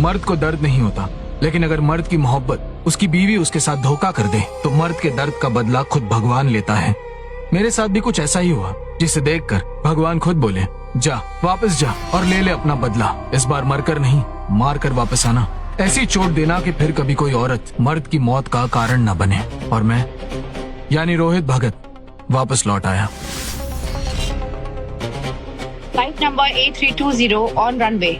मर्द को दर्द नहीं होता, लेकिन अगर मर्द की मोहब्बत उसकी बीवी उसके साथ धोखा कर दे तो मर्द के दर्द का बदला खुद भगवान लेता है। मेरे साथ भी कुछ ऐसा ही हुआ, जिसे देखकर भगवान खुद बोले, जा वापस जा और ले ले अपना बदला। इस बार मरकर नहीं, मार कर वापस आना। ऐसी चोट देना कि फिर कभी कोई औरत मर्द की मौत का कारण न बने। और मैं यानी रोहित भगत वापस लौट आया। Flight number A320 on runway.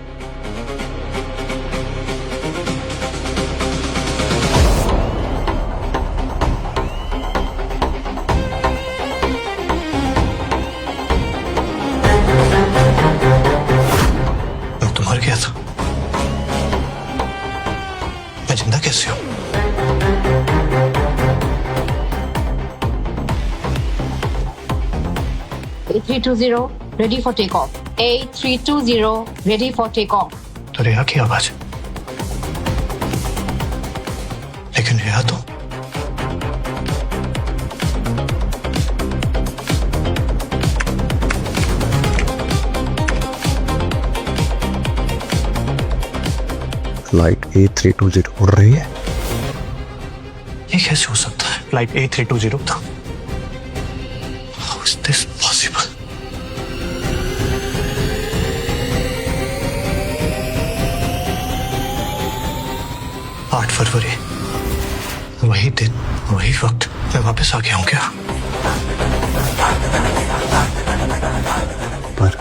मैं तो मर गया था, मैं जिंदा कैसे हूँ? A320 ready for takeoff. A320 ready for takeoff. तो रेहा की आवाज, लेकिन रेहा तो फ्लाइट A320 उड़ रही है। ये कैसे हो सकता है? फ्लाइट A320 था। How is this possible? आठ फरवरी, वही दिन वही वक्त, मैं वापस आ गया हूँ क्या? पर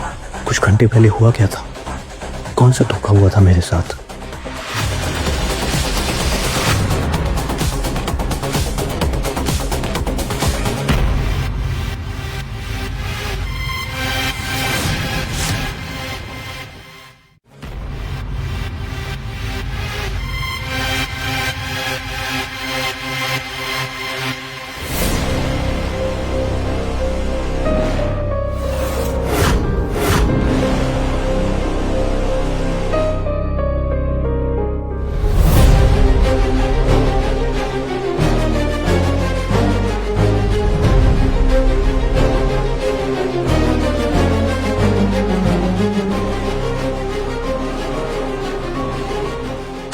कुछ घंटे पहले हुआ क्या था? कौन सा धोखा हुआ था मेरे साथ?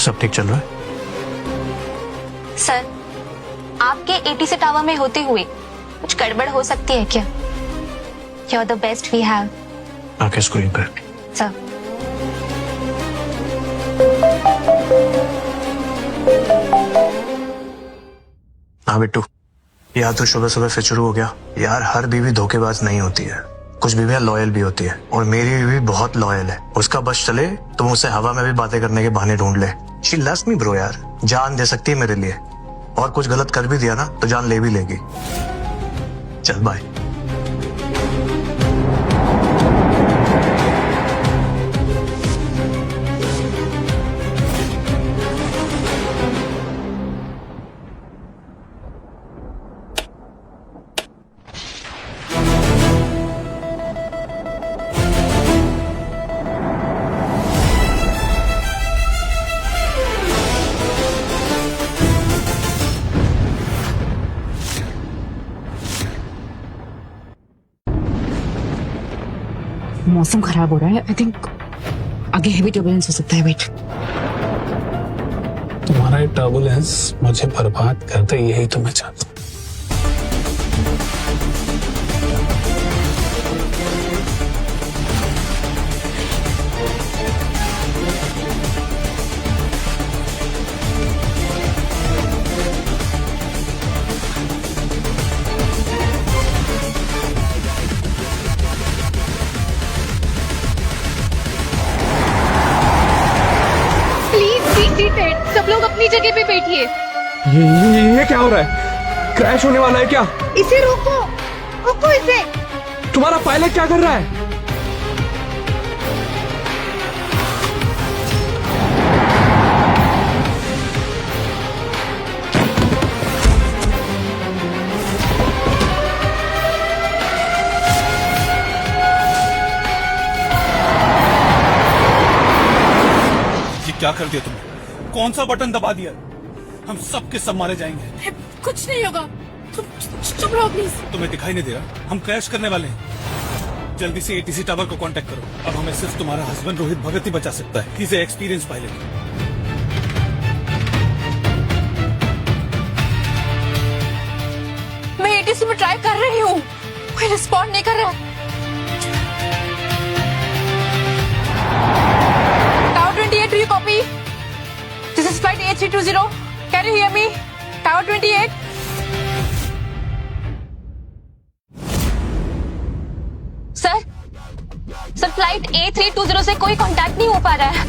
सब ठीक चल रहा है? सर, आपके ATC टावर में होते हुए कुछ गड़बड़ हो सकती है क्या? You're the best we have. आके स्क्रीन पर। सर, हाँ बिट्टू, यार तो सुबह सुबह फिर शुरू हो गया। यार हर बीवी धोखेबाज नहीं होती है, कुछ बीवियां लॉयल भी होती है, और मेरी बीवी बहुत लॉयल है। उसका बस चले तो मुझसे हवा में भी बातें करने के बहाने ढूंढ ले। शी लव्स मी ब्रो यार, जान दे सकती है मेरे लिए, और कुछ गलत कर भी दिया ना तो जान ले भी लेगी। चल बाय। मौसम खराब हो रहा है। आई थिंक आगे हेवी टर्बुलेंस हो सकता है। वेट, तुम्हारा ये टर्बुलेंस मुझे बर्बाद कर दे, यही तो मैं चाहता हूँ। सब लोग अपनी जगह पे बैठिए। ये क्या हो रहा है? क्रैश होने वाला है क्या? इसे रोको, रोको इसे। तुम्हारा पायलट क्या कर रहा है? ये क्या कर दिया तुमने? कौन सा बटन दबा दिया? हम सब के सब मारे जाएंगे। कुछ नहीं होगा, तुम चुप रहो प्लीज। तुम्हें दिखाई नहीं दे रहा? हम क्रैश करने वाले हैं। जल्दी से एटीसी टावर को कांटेक्ट करो। अब हमें सिर्फ तुम्हारा हस्बैंड रोहित भगत ही बचा सकता है। He is experience pilot. मैं एटीसी में ट्राई कर रही हूँ, कोई रिस्पॉन्ड नहीं कर रहा। Tower 28, do you copy? This is flight A320. Can you hear me? Tower 28. Sir flight A320 से कोई कांटेक्ट नहीं हो पा रहा है।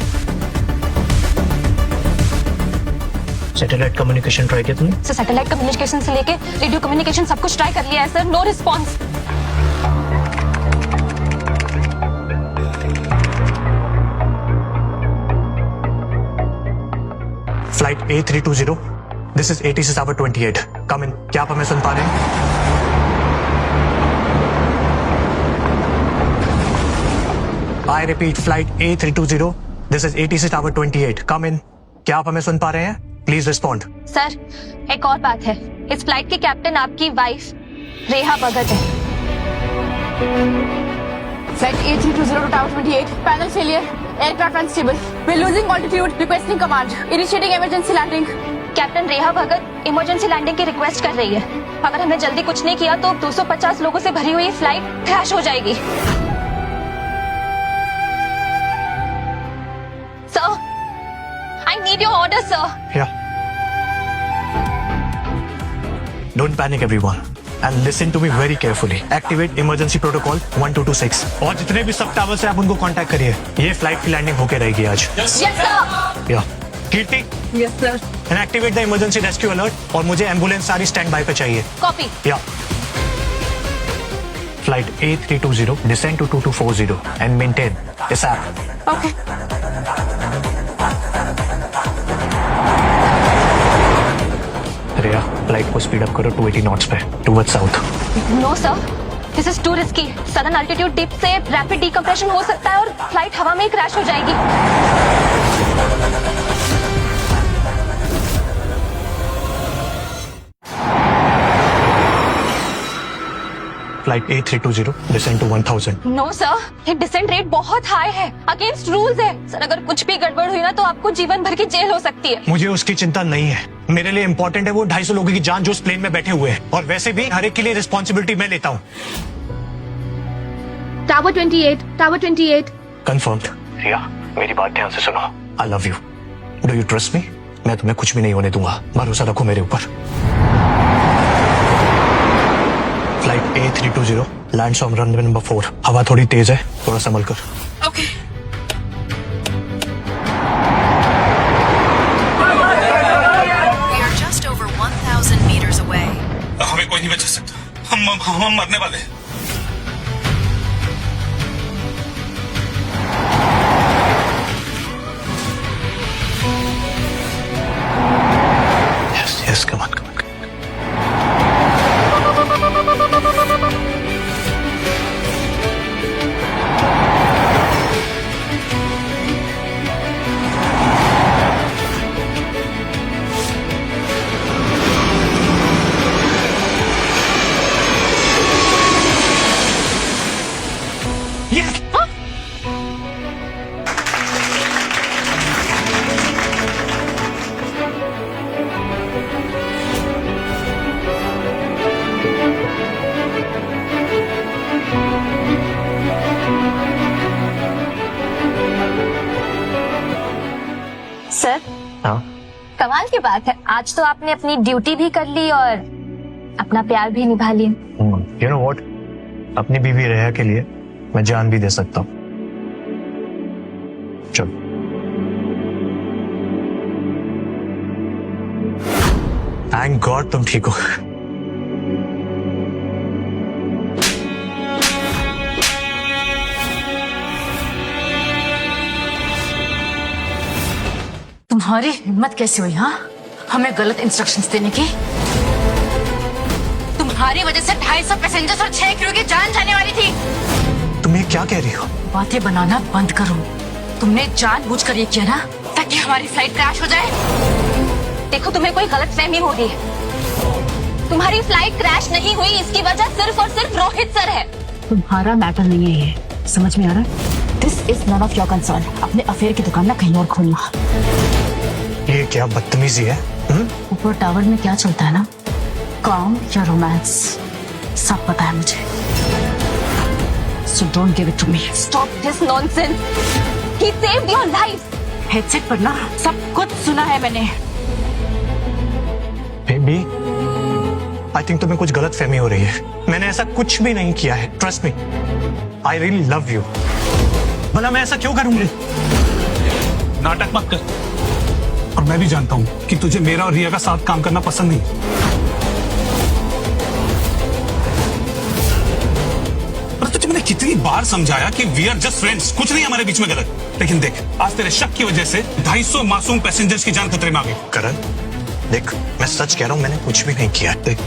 सैटेलाइट कम्युनिकेशन ट्राई किया तुमने? सर सैटेलाइट कम्युनिकेशन से लेके रेडियो कम्युनिकेशन सब कुछ ट्राई कर लिया है sir, no response. Flight A320, this is ATC tower 28, come in. क्या आप हमें सुन पा रहे हैं? I repeat, flight A320, this is ATC tower 28, come in. क्या आप हमें सुन पा रहे हैं? Please respond. सर एक और बात है, इस फ्लाइट के कैप्टन आपकी वाइफ रेहा भगत है। Flight A320 to Tower 28. Panel failure. Aircraft unstable. We're losing altitude. Requesting command. Initiating emergency landing. Captain Reha Bhagat emergency landing की रिक्वेस्ट कर रही है। अगर हमने जल्दी कुछ नहीं किया तो 250 लोगों से भरी हुई फ्लाइट क्रैश हो जाएगी। Sir, I need your order sir. Yeah. Don't panic everyone and listen to me very carefully. Activate emergency protocol 1226 और जितने भी सब टावर से आप उनको कांटेक्ट करिए। ये फ्लाइट की लैंडिंग होके रहेगी आज। Yes sir. या कीर्ति, Yes, sir. and activate the emergency rescue alert और मुझे एम्बुलेंस सारी स्टैंड बाय पे चाहिए। कॉपी। या flight A320 descend to 2240 and maintain ASAP. Okay. Riya, flight को स्पीड अप करो 280 नॉट्स पे towards south. No sir, this is too risky. Sudden altitude dip से रैपिड डिकम्प्रेशन हो सकता है और फ्लाइट हवा में ही क्रैश हो जाएगी। Flight A320 descend to 1000। No sir, ये डिसेंट रेट बहुत हाई है, अगेंस्ट रूल्स है सर। अगर कुछ भी गड़बड़ हुई ना तो आपको जीवन भर की जेल हो सकती है। मुझे उसकी चिंता नहीं है, मेरे लिए इंपॉर्टेंट है वो 250 लोगों की जान जो उस प्लेन में बैठे हुए हैं, और वैसे भी हर एक के लिए रिस्पॉन्सिबिलिटी मैं लेता हूँ। Tower 28. Tower 28. कंफर्म्ड। रिया, मेरी बात ध्यान से सुनो। आई love you. Do you trust me? मैं तुम्हें कुछ भी नहीं होने दूंगा, भरोसा रखो मेरे ऊपर। Flight A320 lands on runway number 4। हवा थोड़ी तेज है, थोड़ा संभल कर। Okay. We are just over 1,000 meters away. हमें कोई नहीं बचा सकता, हम मरने वाले हैं। Yes, come on, come on. Yes! Sir, हाँ? कमाल की बात है, आज तो आपने अपनी ड्यूटी भी कर ली और अपना प्यार भी निभा लिया। You know what? अपनी बीवी रेहा के लिए मैं जान भी दे सकता हूँ। चलो। थैंक गॉड तुम ठीक हो। तुम्हारी हिम्मत कैसे हुई? हाँ, हमें गलत इंस्ट्रक्शंस देने की। तुम्हारी वजह से 250 पैसेंजर्स और 6 क्रू की जान जाने वाली थी। तुम ये क्या कह रही हो? बातें बनाना बंद करो। तुमने जानबूझकर ये किया ना ताकि हमारी फ्लाइट क्रैश हो जाए। देखो, तुम्हें कोई गलतफहमी हो रही है। तुम्हारी फ्लाइट क्रैश नहीं हुई, इसकी वजह सिर्फ और सिर्फ रोहित सर है। तुम्हारा मैटर नहीं है ये, समझ में आ रहा है? This is none of your concern. अपने अफेयर की दुकान ना कहीं और खोलना। ये क्या बदतमीजी है? ऊपर टावर में क्या चलता है ना, काम या रोमांस, सब पता है मुझे। So don't give it to me. Stop this nonsense. He saved your life. Headset पर ना सब कुछ सुना है मैंने। बेबी, आई थिंक तुम्हें कुछ गलत फहमी हो रही है। मैंने ऐसा कुछ भी नहीं किया है, trust me. I really love you. भला मैं ऐसा क्यों करूंगी? नाटक मत कर। और मैं भी जानता हूं कि तुझे मेरा और रिया का साथ काम करना पसंद नहीं। पर तुझे मैंने कितनी बार समझाया कि वी आर जस्ट फ्रेंड्स, कुछ नहीं हमारे बीच में गलत। लेकिन देख, आज तेरे शक की वजह से 250 मासूम पैसेंजर्स की जान खतरे में आ गई। करण, देख मैं सच कह रहा हूं, मैंने कुछ भी नहीं किया। देख,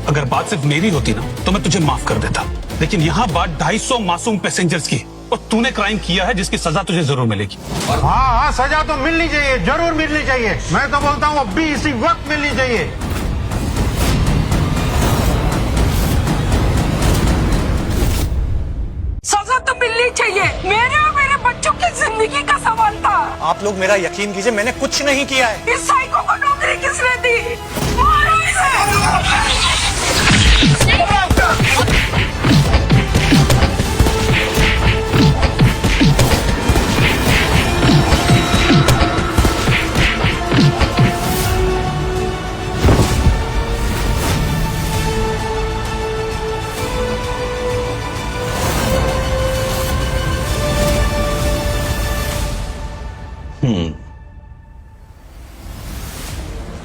अगर बात सिर्फ मेरी होती ना तो मैं तुझे माफ कर देता, लेकिन यहाँ बात 250 मासूम पैसेंजर्स की, और तूने क्राइम किया है जिसकी सजा तुझे जरूर मिलेगी। हाँ, सजा तो मिलनी चाहिए, जरूर मिलनी चाहिए। मैं तो बोलता हूँ अभी इसी वक्त मिलनी चाहिए। सजा तो मिलनी चाहिए। मेरे और मेरे बच्चों की जिंदगी का सवाल था। आप लोग मेरा यकीन कीजिए, मैंने कुछ नहीं किया है। इस साइको को नौकरी किसने दी? मारो इसे।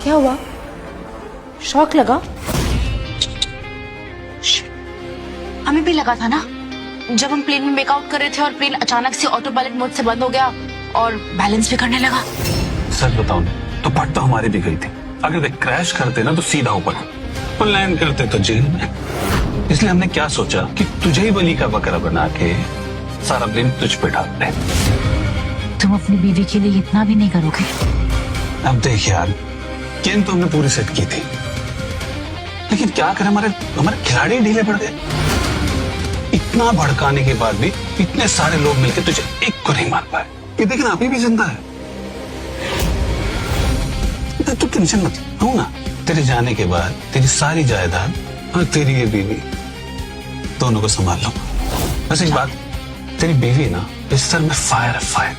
क्या हुआ? शॉक लगा? हमें भी लगा था ना, जब हम प्लेन में मेकआउट कर रहे थे और प्लेन अचानक से ऑटो पायलट मोड से बंद हो गया और बैलेंस भी करने लगा। सच बताऊं तो पट तो हमारी भी गई थी। अगर वे क्रैश करते ना तो सीधा ऊपर, और लैंड करते तो जेल में। इसलिए हमने क्या सोचा कि तुझे ही बलि का बकरा बना के सारा ब्लेम तुझ पे डालते हैं। तुम अपनी बीवी के लिए इतना भी नहीं करोगे? अब देख यार, गेम तो हमने पूरी सेट की थी, लेकिन क्या करें, हमारे खिलाड़ी ढीले पड़ गए। इतना भड़काने के बाद भी इतने सारे लोग मिलकर तुझे एक को नहीं मार पाए। ये देखना अभी भी जिंदा है। तू टेंशन मत लो ना, तेरे जाने के बाद तेरी सारी जायदाद और तेरी ये बीवी दोनों को संभाल लो। बस एक बात, तेरी बीवी ना इस सर में फायर है, फायर।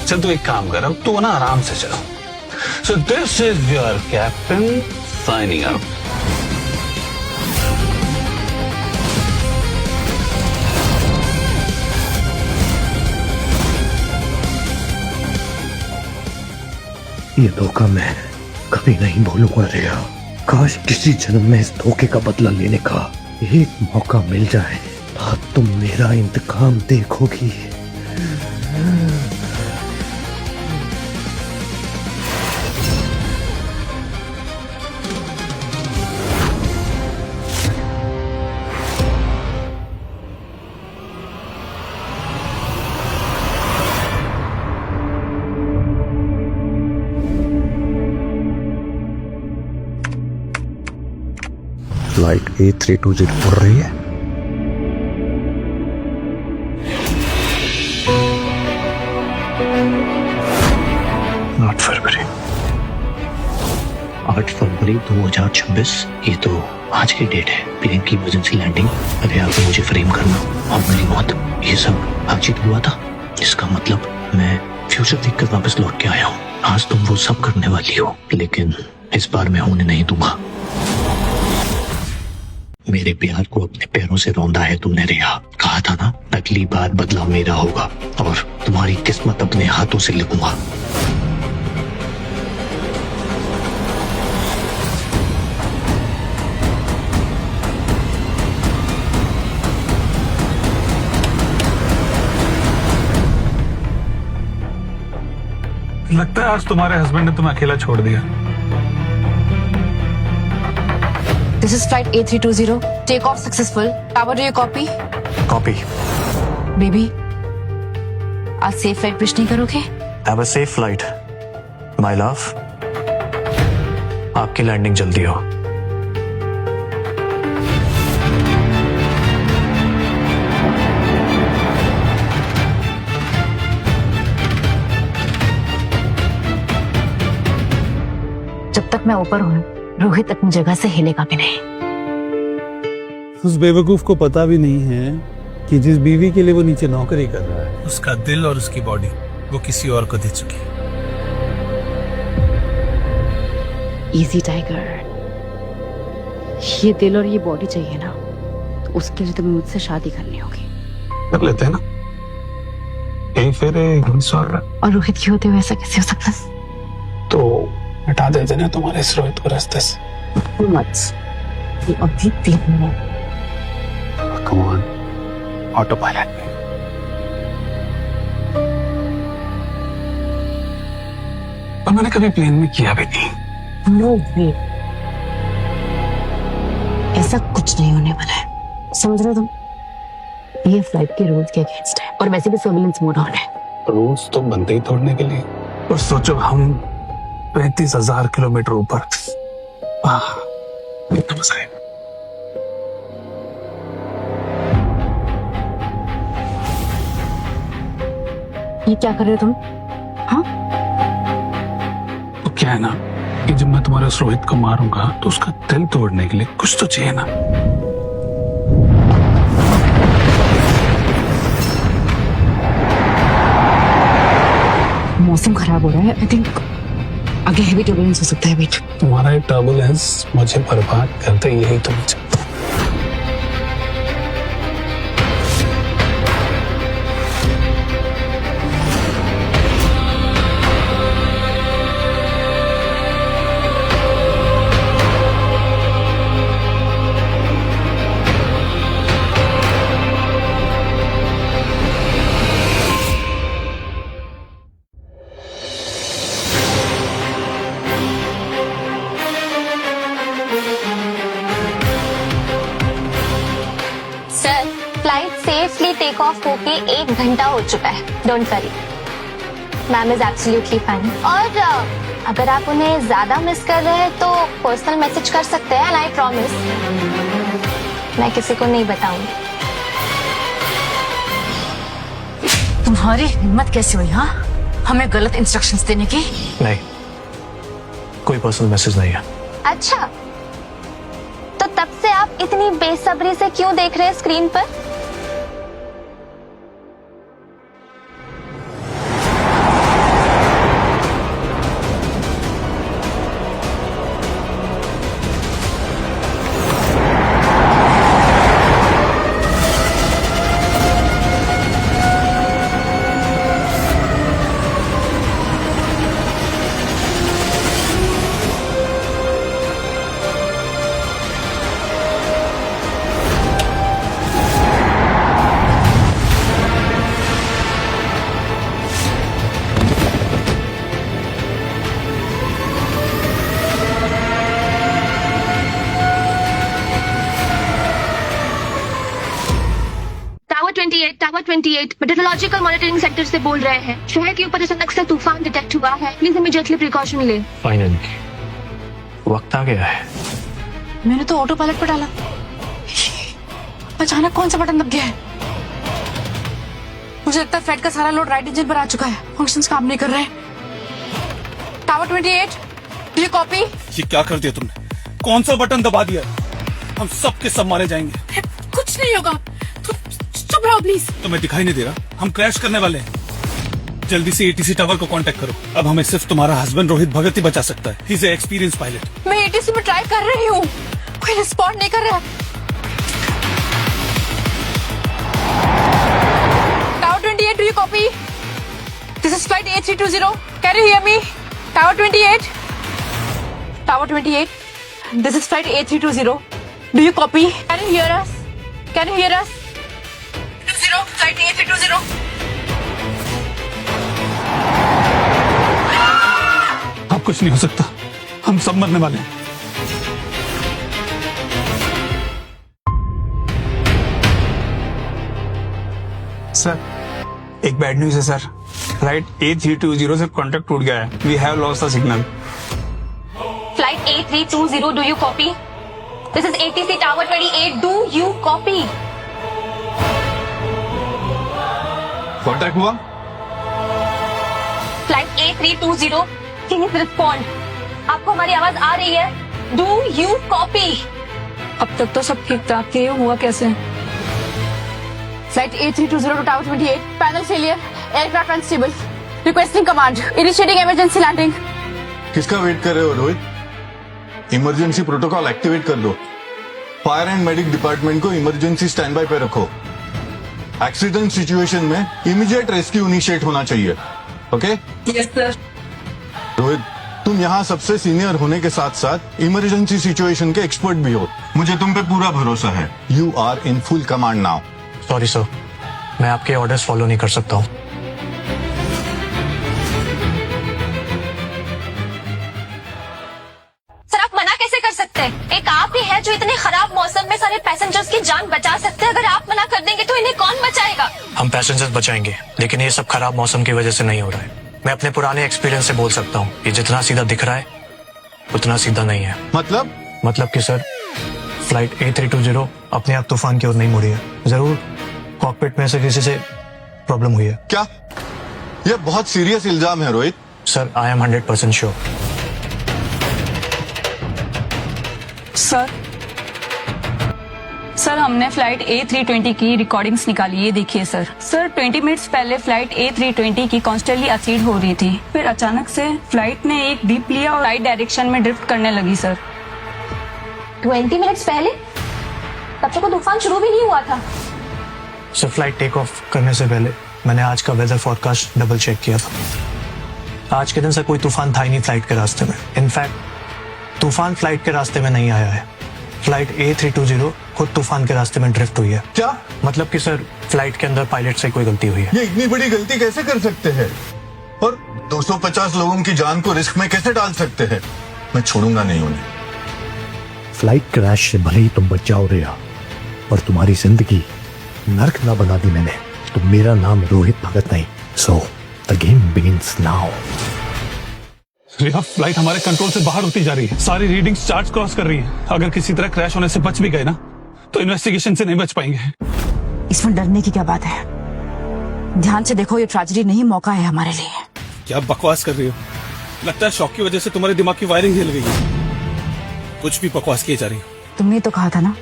चल तू एक काम कर, अब तू ना आराम से चलो। So this is your captain signing out. ये धोखा मैं कभी नहीं भूलूंगा रिया। काश किसी जन्म में इस धोखे का बदला लेने का एक मौका मिल जाए। अब तुम मेरा इंतकाम देखोगी। फ्लाइट A320 उड़ रही है। आठ फरवरी 2026। ये तो आज की डेट है। प्लेन की इमरजेंसी लैंडिंग, अरे आप मुझे फ्रेम करना और मेरी मौत, ये सब आज ही तो हुआ था। इसका मतलब मैं फ्यूचर देखकर वापस लौट के आया हूँ। आज तुम वो सब करने वाली हो, लेकिन इस बार मैं होने नहीं दूंगा। मेरे प्यार को अपने पैरों से रौंदा है तुमने रिया। कहा था ना, अगली बार बदला मेरा होगा और तुम्हारी किस्मत अपने हाथों से लिखूंगा। लगता है आज तुम्हारे हस्बैंड ने तुम्हें अकेला छोड़ दिया। This is flight A320. Take off successful. Tower, do you copy? Copy. Baby, आज सेफ फ्लाइट विश नहीं करोगे? Have a safe flight my love. आपकी लैंडिंग जल्दी हो। तक मैं ऊपर हूँ रोहित अपनी जगह से हिलेगा भी नहीं। उस बेवकूफ को पता भी नहीं है कि जिस बीवी के लिए वो नीचे नौकरी कर रहा है उसका दिल और उसकी बॉडी वो किसी और को दे चुकी है। इजी टाइगर, ये दिल और ये बॉडी चाहिए ना, तो उसके लिए तुम्हें मुझसे शादी करनी होगी। कर लेते हैं ना, यही फिर और रोहित के होते हुए ऐसा कैसे हो सकता है? तो हटा देते ना तुम्हारे इस रोहित को रास्ते से। मत, ये अभी भी नहीं। कम ऑन, ऑटो पायलट में। और मैंने कभी प्लेन में किया भी नहीं। नो वे, ऐसा कुछ नहीं होने वाला है, समझ रहे हो तुम? ये फ्लाइट के रूल्स के अगेंस्ट है और वैसे भी सर्विलेंस मोड ऑन है। रूल्स तो बनते ही तोड़ने के लिए। और सोचो हम 35,000 किलोमीटर ऊपर, कितना मजा है। ये क्या कर रहे हो तुम? हाँ, तो क्या है ना कि जब मैं तुम्हारे उस रोहित को मारूंगा तो उसका दिल तोड़ने के लिए कुछ तो चाहिए ना। मौसम खराब हो रहा है, आई थिंक आगे हेवी टर्बुलेंस हो सकता है। वेट, तुम्हारा ये टर्बुलेंस मुझे बर्बाद करते, यही तो मुझे। Sir, flight safely take off होके 1 घंटा हो चुका है। Don't worry, ma'am is absolutely fine. और अगर आप उन्हें ज्यादा मिस कर रहे हैं तो पर्सनल मैसेज कर सकते हैं, आई प्रॉमिस मैं किसी को नहीं बताऊंगी। तुम्हारी हिम्मत कैसे हुई हाँ हमें गलत इंस्ट्रक्शंस देने की? नहीं, कोई पर्सनल मैसेज नहीं है। अच्छा, तो तब से आप इतनी बेसब्री से क्यों देख रहे हैं स्क्रीन पर? टावर 28 मेट्रोलॉजिकल मॉनिटरिंग सेंटर से बोल रहे हैं। शहर के ऊपर अचानक से तूफान डिटेक्ट हुआ है, प्लीज इमीडिएटली प्रिकॉशन ले। फाइनली वक्त आ गया है। मैंने तो ऑटो पायलट पर डाला, अचानक कौन सा बटन दब गया है? मुझे लगता है फ्लाइट का सारा लोड राइट इंजन पर आ चुका है, फंक्शंस काम नहीं कर रहे। Tower 28, do you copy? ये क्या कर दिया तुमने? कौन सा बटन दबा दिया? हम सब के सब मारे जाएंगे। कुछ नहीं होगा, चुप रहो प्लीज। तुम्हें दिखाई नहीं दे रहा? हम क्रैश करने वाले हैं। जल्दी से एटीसी टावर को कांटेक्ट करो। अब हमें सिर्फ तुम्हारा हस्बैंड रोहित भगत ही बचा सकता है। He is experience pilot. मैं एटीसी में ट्राई कर रही हूँ, कोई रिस्पॉन्ड नहीं कर रहा। Tower 28, do you copy? This is flight A320, can you hear me? Tower 28, tower 28, this is flight A320, do you copy? Can you here us? Can you here us? 20, flight A320। अब कुछ नहीं हो सकता, हम सब मरने वाले हैं। सर, एक बैड न्यूज है सर। फ्लाइट A320 से कॉन्टेक्ट टूट गया है। We have lost the signal. Flight A320, do you copy? This is ATC tower 28, do you copy? Contact हुआ? Flight A320, please respond. आपको हमारी आवाज आ रही है? Do you copy? अब तक तो सब ठीक ठाक थे, हुआ कैसे? Flight A320 to Tower 28, panel failure, aircraft unstable. Requesting command, initiating emergency landing. किसका वेट कर रहे हो रोहित? इमरजेंसी प्रोटोकॉल एक्टिवेट कर दो। फायर एंड मेडिक डिपार्टमेंट को इमरजेंसी स्टैंड बाय पे रखो। एक्सीडेंट सिचुएशन में इमीडिएट रेस्क्यू इनिशिएट होना चाहिए। ओके? Yes sir. रोहित, तुम यहाँ सबसे सीनियर होने के साथ साथ इमरजेंसी सिचुएशन के एक्सपर्ट भी हो। मुझे तुम पे पूरा भरोसा है। You are in full command now. Sorry sir, मैं आपके ऑर्डर्स फॉलो नहीं कर सकता हूँ। सर आप मना कैसे कर सकते हैं? एक आप ही है जो इतने खराब मौसम में सारे पैसेंजर्स की जान बचा सकते हैं। अगर आप मना कर देंगे तो इन्हें कौन बचाएगा? हम पैसेंजर्स बचाएंगे, लेकिन ये सब खराब मौसम की वजह से नहीं हो रहा है। मैं अपने पुराने एक्सपीरियंस से बोल सकता हूँ, ये जितना सीधा दिख रहा है उतना सीधा नहीं है। मतलब कि सर, फ्लाइट A320 अपने आप तूफान की ओर नहीं मुड़ी है। जरूर कॉकपिट में से किसी से प्रॉब्लम हुई है। क्या? ये बहुत सीरियस इल्जाम है Rohit. Sir, I am 100% sure. Sir हमने फ्लाइट A320 की रिकॉर्डिंग्स निकाली, ये देखिए सर। 20 मिनट्स पहले फ्लाइट A320 की कॉन्स्टेंटली असीड हो रही थी, फिर अचानक से फ्लाइट ने एक डीप लिया और राइट डायरेक्शन में ड्रिफ्ट करने लगी सर। 20 मिनट्स पहले? तब तक तो तूफान शुरू भी नहीं हुआ था। सर, फ्लाइट टेक ऑफ करने से पहले मैंने आज का वेदर फोरकास्ट डबल चेक किया था। आज के दिन से कोई तूफान था ही नहीं फ्लाइट के रास्ते में। इनफैक्ट तूफान फ्लाइट के रास्ते में नहीं आया है। फ्लाइट A320 खुद तूफान के रास्ते में ड्रिफ्ट हुई है। क्या मतलब कि सर, फ्लाइट के अंदर पायलट से कोई गलती हुई है। ये इतनी बड़ी गलती कैसे कर सकते हैं और 250 लोगों की जान को रिस्क में कैसे डाल सकते हैं? मैं छोड़ूंगा नहीं उन्हें। फ्लाइट क्रैश से भले ही तुम बच जाओ रिया, और तुम्हारी जिंदगी नर्क ना बना दी मैंने, तो मेरा नाम रोहित भगत नहीं। So the game begins now. Riya, flight हमारे कंट्रोल से बाहर होती जा रही है। सारी रीडिंग्स चार्ट्स क्रॉस कर रही है। अगर किसी तरह क्रैश होने से बच भी गए ना, तो इन्वेस्टिगेशन से नहीं बच पाएंगे। इसमें डरने की क्या बात है? ध्यान से देखो, ये ट्रेजेडी नहीं, मौका है हमारे लिए। क्या बकवास कर रही हो? लगता है शॉक की वजह से तुम्हारे दिमाग की वायरिंग हिल गई है। कुछ भी बकवास किए जा रही हो। तुमने तो कहा था ना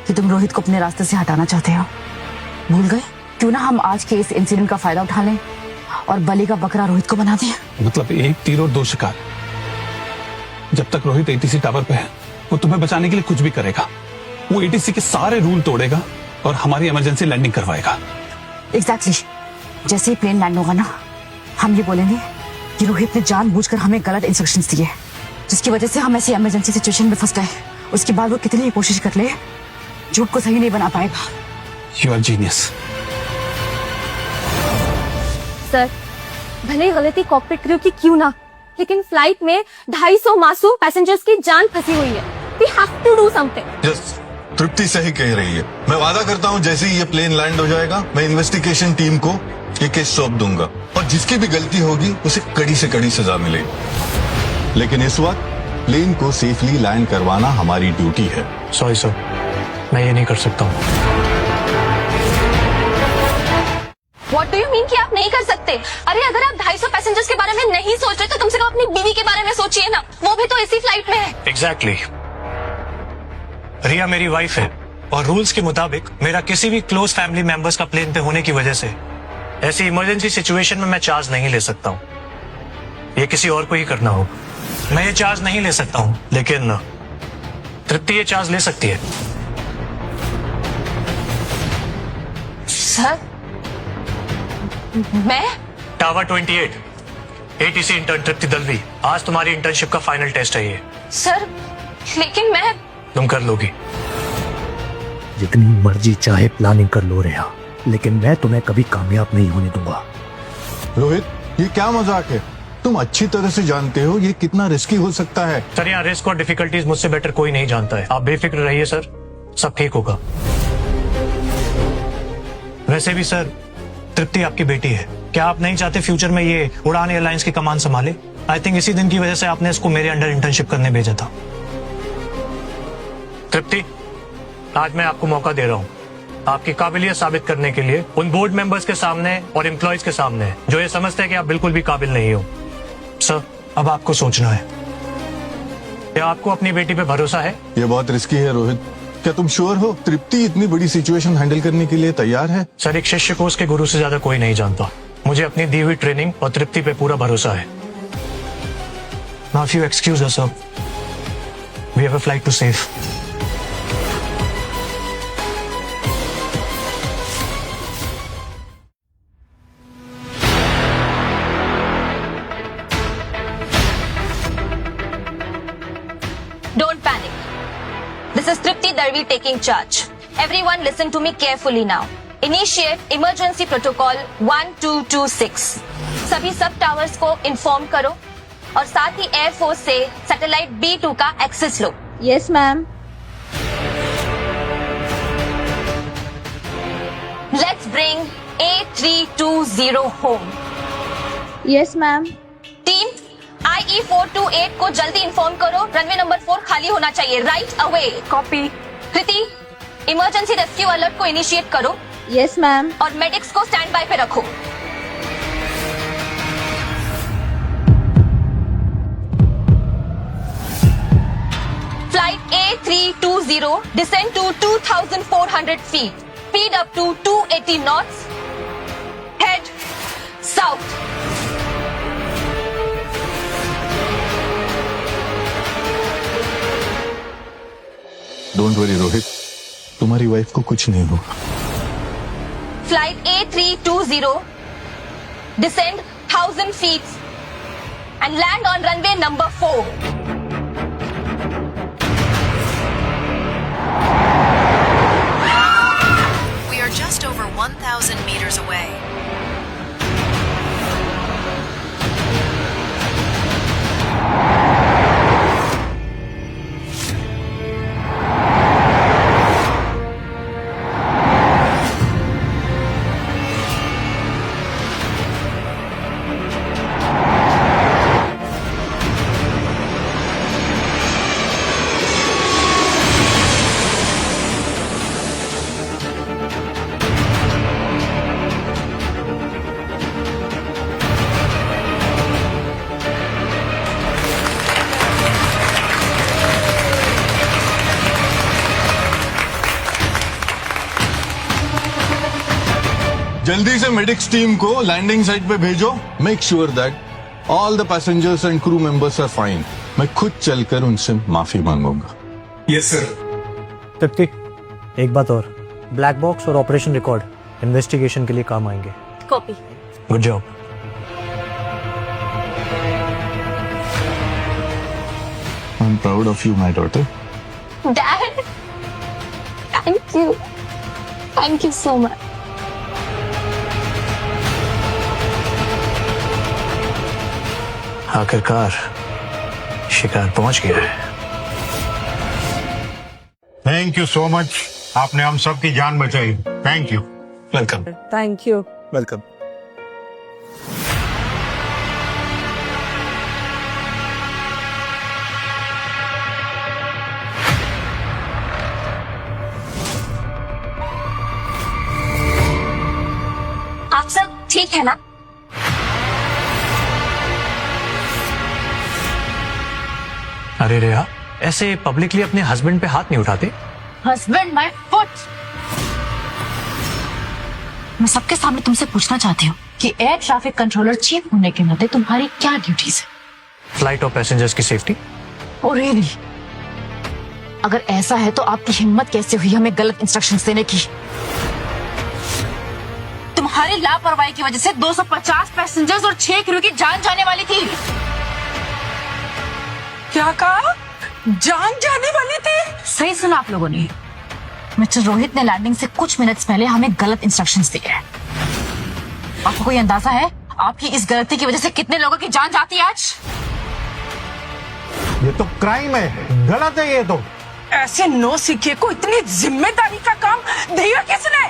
कि तुम रोहित को अपने रास्ते से हटाना चाहते हो, भूल गए? क्यों ना हम आज के इस इंसिडेंट का फायदा उठा लें और बलि का बकरा रोहित को बना दें। मतलब एक तीर और दो शिकार। जब तक रोहित ATC टावर पे है, वो तुम्हें बचाने के लिए कुछ भी करेगा। वो ATC के सारे रूल तोड़ेगा और हमारी इमरजेंसी लैंडिंग करवाएगा। एग्जैक्टली। जैसे ही प्लेन लैंड होगा ना, हम ये बोलेंगे कि रोहित ने जानबूझकर हमें गलत इंस्ट्रक्शंस दिए, जिसकी वजह से हम ऐसी इमरजेंसी सिचुएशन में फंस गए। उसके बाद वो कितनी ही कोशिश कर ले, झूठ को सही नहीं बना पाएगा। You are genius. सर, भले ही गलती कॉकपिट क्रू की क्यों ना, लेकिन फ्लाइट में 250 मासूम पैसेंजर्स की जान फंसी हुई है। We have to do something. Just Tripti सही कह रही है। मैं वादा करता हूँ जैसे ही ये प्लेन लैंड हो जाएगा, मैं इन्वेस्टिगेशन टीम को ये केस सौंप दूंगा और जिसकी भी गलती होगी उसे कड़ी से कड़ी सजा मिलेगी। लेकिन इस वक्त प्लेन को सेफली लैंड करवाना हमारी ड्यूटी है। सॉरी सर, मैं ये नहीं कर सकता हूँ। What do you mean कि आप नहीं कर सकते? अरे अगर आप 250 पैसेंजर्स के बारे में नहीं सोच रहे तो कम से कम अपनी बीवी के बारे में सोचिए ना। वो भी तो इसी फ्लाइट में है। एग्जैक्टली। रिया मेरी वाइफ है और रूल्स के मुताबिक मेरा किसी भी क्लोज फैमिली मेंबर्स का प्लेन पे होने की वजह से ऐसी इमरजेंसी सिचुएशन में मैं चार्ज नहीं ले सकता हूँ। ये किसी और को ही करना होगा। मैं ये चार्ज नहीं ले सकता हूँ, लेकिन तृप्ति ये चार्ज ले सकती है। सर, मैं टावर 28 ATC इंटर्न तृप्ति दलवी, आज तुम्हारी इंटर्नशिप का फाइनल टेस्ट है ये। सर, लेकिन मैं तुम कर लोगी। जितनी मर्जी चाहे प्लानिंग कर लो रिया, लेकिन मैं तुम्हें कभी कामयाब नहीं होने दूंगा। रोहित, ये क्या मजाक है? तुम अच्छी तरह से जानते हो ये कितना रिस्की हो सकता है। सर, यहाँ रिस्क और डिफिकल्टीज मुझसे बेटर कोई नहीं जानता है। आप बेफिक्र रहिए सर, सब ठीक होगा। वैसे भी सर, तृप्ति आपकी बेटी है। क्या आप नहीं चाहते फ्यूचर में ये उड़ान एयरलाइंस की कमान संभाले? आई थिंक इसी दिन की वजह से आपने इसको मेरे अंडर इंटर्नशिप करने भेजा था। तृप्ति, आज मैं आपको मौका दे रहा हूँ आपकी काबिलियत साबित करने के लिए उन बोर्ड मेंबर्स के सामने और एम्प्लॉयज के सामने जो ये समझते हैं कि आप बिल्कुल भी काबिल नहीं हो। सर, अब आपको सोचना है। क्या आपको अपनी बेटी पे भरोसा है? ये बहुत रिस्की है रोहित। क्या तुम श्योर हो तृप्ति इतनी बड़ी सिचुएशन हैंडल करने के लिए तैयार है? सर, एक शिष्य को उसके गुरु से ज्यादा कोई नहीं जानता। मुझे अपनी दी हुई ट्रेनिंग और तृप्ति पे पूरा भरोसा है। Now if you excuse us, sir, we have a flight to save. Don't panic. This is Tripti Darvi taking charge. Everyone listen to me carefully now. Initiate emergency protocol 1226. सभी सब टावर्स को inform करो और साथ ही air force से satellite B2 का access लो। Yes, ma'am. Let's bring A320 home. Yes, ma'am. Team IE428 को जल्दी इन्फॉर्म करो, रनवे नंबर 4 खाली होना चाहिए राइट अवे। कॉपी। कृति, इमरजेंसी रेस्क्यू अलर्ट को इनिशिएट करो। Yes, ma'am. और मेडिक्स को स्टैंड बाय पे रखो। Flight A320 descend to 2,400 feet. Speed up to 280 knots. Head south. Don't worry Rohit, तुम्हारी वाइफ को कुछ नहीं होगा। Flight A320 descend 1,000 feet and land on runway number 4. We are just over 1,000 meters away. जल्दी से medics team को landing site पे भेजो। Make sure that all the passengers and crew members are fine. मैं खुद चलकर उनसे माफी मांगूंगा। Yes sir. तृप्ति, एक बात और, ब्लैक बॉक्स और ऑपरेशन रिकॉर्ड इन्वेस्टिगेशन के लिए काम आएंगे। Copy. Good job. I am proud of you my daughter. Dad, thank you. Thank you so much. आखिरकार शिकार पहुंच गया है। थैंक यू सो मच, आपने हम सब की जान बचाई। Thank you. Welcome. Thank you. Welcome. आप सब ठीक है ना? अरे रेहा, ऐसे पब्लिकली अपने हस्बैंड पे हाथ नहीं उठाते। Husband my foot. मैं सबके सामने तुमसे पूछना चाहती हूँ कि एयर ट्रैफिक कंट्रोलर चीफ होने के नाते तुम्हारी क्या ड्यूटीज है? फ्लाइट और पैसेंजर्स की सेफ्टी। Oh really? अगर ऐसा है तो आपकी हिम्मत कैसे हुई हमें गलत इंस्ट्रक्शंस देने की? तुम्हारी लापरवाही की वजह से 250 पैसेंजर्स और 6 क्रू की जान जाने वाली थी। क्या कहा? जान जाने वाली थी? सही सुना आप लोगों ने। मिस्टर रोहित ने लैंडिंग से कुछ मिनट्स पहले हमें गलत इंस्ट्रक्शंस दिए हैं। आपको कोई अंदाजा है आपकी इस गलती की वजह से कितने लोगों की जान जाती है आज? ये तो क्राइम है, गलत है ये तो। ऐसे नौ सिक्के को इतनी जिम्मेदारी का काम दिया किसने?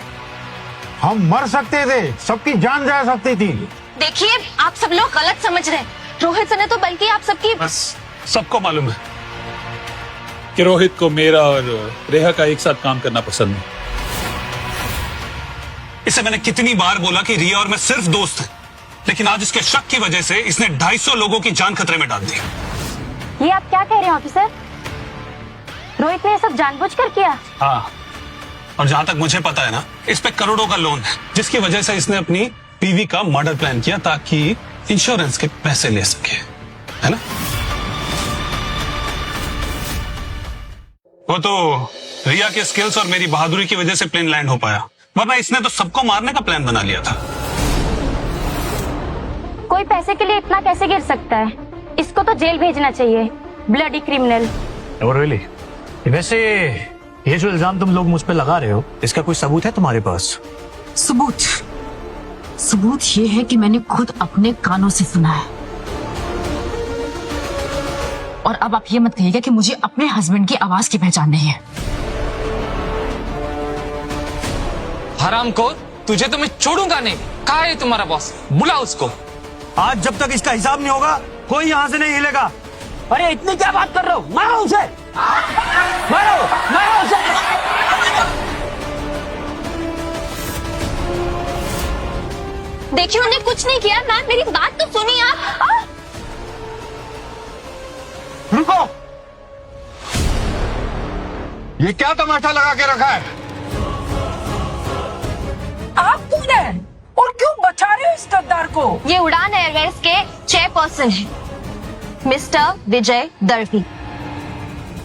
हम मर सकते थे, सबकी जान जा सकती थी। देखिए, आप सब लोग गलत समझ रहे हैं। रोहित सर ने तो बल्कि आप सबकी बस सबको मालूम है कि रोहित को मेरा और रेहा का एक साथ काम करना पसंद है। इसे मैंने कितनी बार बोला कि रिया और मैं सिर्फ दोस्त हैं, लेकिन आज इसके शक की वजह से इसने 250 लोगों की जान खतरे में डाल दी। ये आप क्या कह रहे हैं ऑफिसर? रोहित ने ये सब जानबूझकर किया? हाँ, और जहां तक मुझे पता है ना, इस पे करोड़ों का लोन है, जिसकी वजह से इसने अपनी बीवी का मर्डर प्लान किया ताकि इंश्योरेंस के पैसे ले सके, है ना? वो तो रिया के स्किल्स और मेरी बहादुरी की वजह से प्लेन लैंड हो पाया, वरना इसने तो सबको मारने का प्लान बना लिया था। कोई पैसे के लिए इतना कैसे गिर सकता है? इसको तो जेल भेजना चाहिए, ब्लडी क्रिमिनल। रियली? वैसे ये जो इल्जाम तुम लोग मुझ पे लगा रहे हो, इसका कोई सबूत है तुम्हारे पास? सबूत ये है कि मैंने खुद अपने कानों से सुना है। और अब आप ये मत कहिएगा कि मुझे अपने हस्बैंड की आवाज की पहचान नहीं है। हरामखोर, तुझे तो मैं छोड़ूंगा नहीं। कहाँ है तुम्हारा बॉस? बुला उसको। आज जब तक इसका हिसाब नहीं होगा, कोई यहाँ से नहीं हिलेगा। अरे इतनी क्या बात कर रहे हो? मारो उसे, मारो उसे। देखिए उन्हें कुछ नहीं किया। मैम मेरी बात तो सुनिए आप। रुको, ये क्या तमाशा लगा के रखा है? आप कौन है और क्यों बचा रहे हो इस गद्दार को? ये उड़ान एयरवेज के चेयरपर्सन है, मिस्टर विजय दर्वी।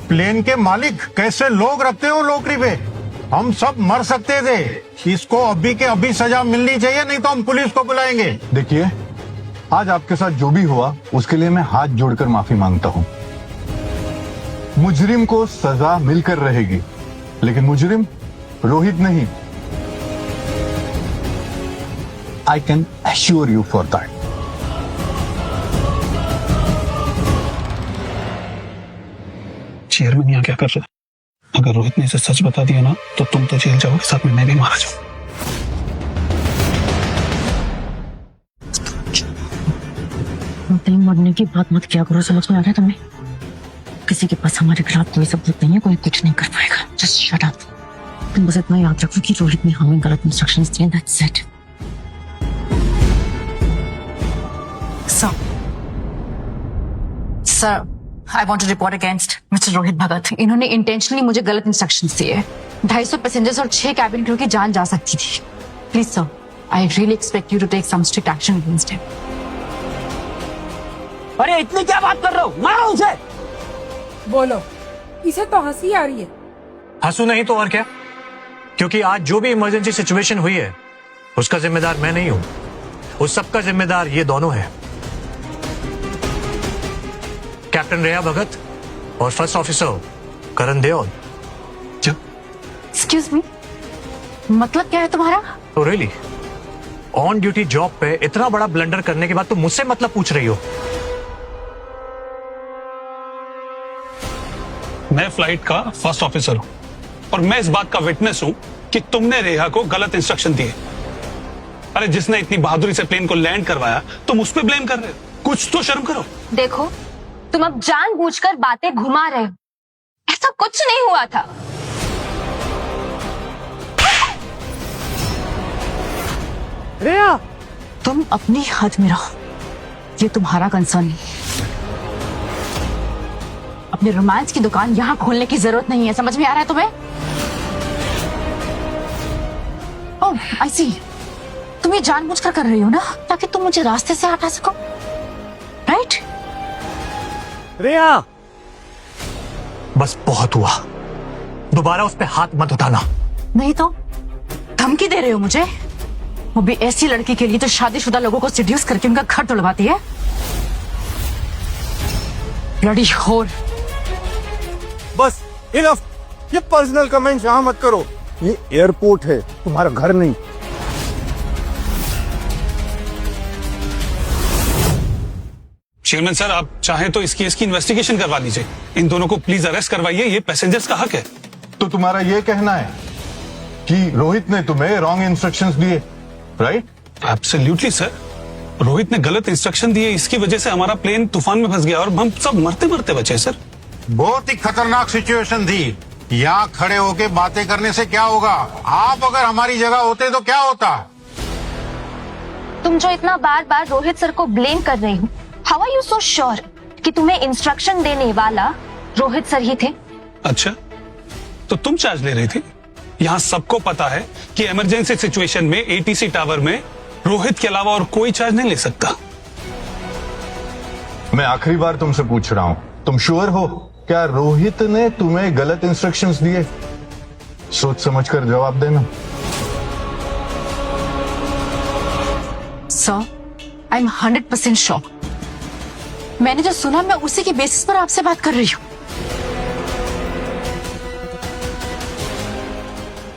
प्लेन के मालिक कैसे लोग रखते हो नौकरी पे? हम सब मर सकते थे। इसको अभी के अभी सजा मिलनी चाहिए, नहीं तो हम पुलिस को बुलाएंगे। देखिए, आज आपके साथ जो भी हुआ उसके लिए मैं हाथ जोड़कर माफी मांगता हूँ। मुजरिम को सजा मिलकर रहेगी, लेकिन मुजरिम रोहित नहीं। I can assure you for that. Chairman यहाँ क्या कर रहा है? अगर रोहित ने इसे सच बता दिया ना, तो तुम तो जेल जाओगे, साथ में मैं भी मारा जाऊं। मरने की बात मत किया करो, समझ में आ रहा है तुम्हें? किसी के पास हमारे खिलाफ कोई सबूत नहीं है, कोई कुछ नहीं कर पाएगा। Just shut up. तुम बस इतना याद रखो कि रोहित ने हमें गलत इंस्ट्रक्शंस दिए, that's it. Sir, I want to report against Mr. Rohit Bhagat. इन्होंने इंटेंशनली मुझे गलत इंस्ट्रक्शंस दिए। 250 पैसेंजर्स और 6 कैबिन क्रू की जान जा सकती थी। Please sir, I really expect you to take some strict action against him. अरे इतनी क्या बात कर रहे हो? मारो उसे। बोलो, इसे तो हंसी आ रही है। हंसू नहीं तो और क्या? क्योंकि आज जो भी इमरजेंसी सिचुएशन हुई है, उसका जिम्मेदार मैं नहीं हूं। उस सब का जिम्मेदार ये दोनों है, कैप्टन रेया भगत और फर्स्ट ऑफिसर करण देओल। एक्सक्यूज मी, मतलब क्या है तुम्हारा? तो रियली, ऑन ड्यूटी जॉब पे इतना बड़ा ब्लंडर करने के बाद तुम मुझसे मतलब पूछ रही हो? मैं फ्लाइट का फर्स्ट ऑफिसर हूं और मैं इस बात का विटनेस हूं कि तुमने रेहा को गलत इंस्ट्रक्शन दिए। अरे जिसने इतनी बहादुरी से प्लेन को लैंड करवाया, तुम उस पर ब्लेम कर रहे हो। कुछ तो शर्म करो। देखो, तुम अब जानबूझकर बातें घुमा रहे हो। ऐसा कुछ नहीं हुआ था। रेया, तुम अपनी हद में रहो, ये तुम्हारा कंसर्न नहीं। अपने रोमांस की दुकान यहाँ खोलने की जरूरत नहीं है, समझ में आ रहा है तुम्हें? ओह, आई सी। तुम ये जानबूझकर कर रही हो ना, ताकि तुम मुझे रास्ते से हटा सको, राइट? रिया, बस बहुत हुआ। दोबारा उस पे हाथ मत उठाना। नहीं तो धमकी दे रहे हो मुझे? वो भी ऐसी लड़की के लिए जो शादीशुदा लोगों को सीड्यूस करके उनका घर तोड़वाती है। ब्लडी होर। बस इनफ। ये पर्सनल कमेंट्स यहाँ मत करो। ये एयरपोर्ट है, तुम्हारा घर नहीं। चेयरमैन सर, आप चाहें तो इस केस की इन्वेस्टिगेशन करवा लीजिए। इन दोनों को प्लीज अरेस्ट करवाइए, ये पैसेंजर्स का हक है। तो तुम्हारा ये कहना है कि रोहित ने तुम्हें रॉन्ग इंस्ट्रक्शंस दिए, राइट? एब्सोल्युटली सर, रोहित ने गलत इंस्ट्रक्शन दिए, इसकी वजह से हमारा प्लेन तूफान में फंस गया और हम सब मरते मरते बचे सर। बहुत ही खतरनाक सिचुएशन थी। यहाँ खड़े होके बातें करने से क्या होगा? आप अगर हमारी जगह होते तो क्या होता? तुम जो इतना बार बार रोहित सर को ब्लेम कर रही हो, how are you so sure कि तुम्हें इंस्ट्रक्शन देने वाला रोहित सर ही थे। अच्छा, तो तुम चार्ज ले रही थी? यहाँ सबको पता है कि इमरजेंसी सिचुएशन में एटीसी टावर में रोहित के अलावा और कोई चार्ज नहीं ले सकता। मैं आखिरी बार तुमसे पूछ रहा हूं, तुम श्योर हो क्या रोहित ने तुम्हें गलत इंस्ट्रक्शंस दिए? सोच समझ कर जवाब देना। Sir, I am 100% sure. मैंने जो सुना मैं उसी के बेसिस पर आपसे बात कर रही हूँ।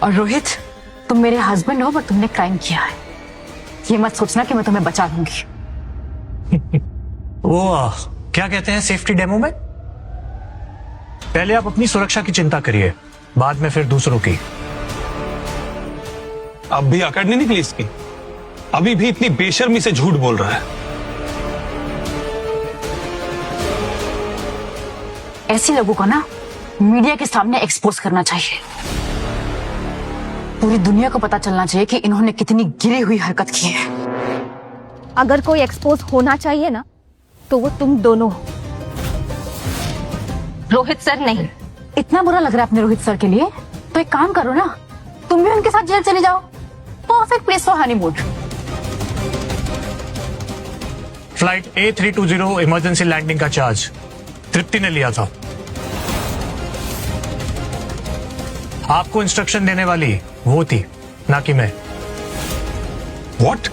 और रोहित, तुम मेरे हस्बैंड हो पर तुमने क्राइम किया है। ये मत सोचना कि मैं तुम्हें बचा लूंगी। वो क्या कहते हैं सेफ्टी डेमो में? पहले आप अपनी सुरक्षा की चिंता करिए, बाद में फिर दूसरों की। अब भी अकड़ नहीं निकली इसकी? अभी भी इतनी बेशर्मी से झूठ बोल रहा है। ऐसे लोगों को ना मीडिया के सामने एक्सपोज करना चाहिए। पूरी दुनिया को पता चलना चाहिए कि इन्होंने कितनी गिरी हुई हरकत की है। अगर कोई एक्सपोज होना चाहिए ना तो वो तुम दोनों हो, रोहित सर नहीं। इतना बुरा लग रहा है अपने रोहित सर के लिए, तो एक काम करो ना, तुम भी उनके साथ जेल चले जाओ। Perfect place for honeymoon. Flight A320 emergency landing का चार्ज तृप्ति ने लिया था। आपको इंस्ट्रक्शन देने वाली वो थी, ना कि मैं। What?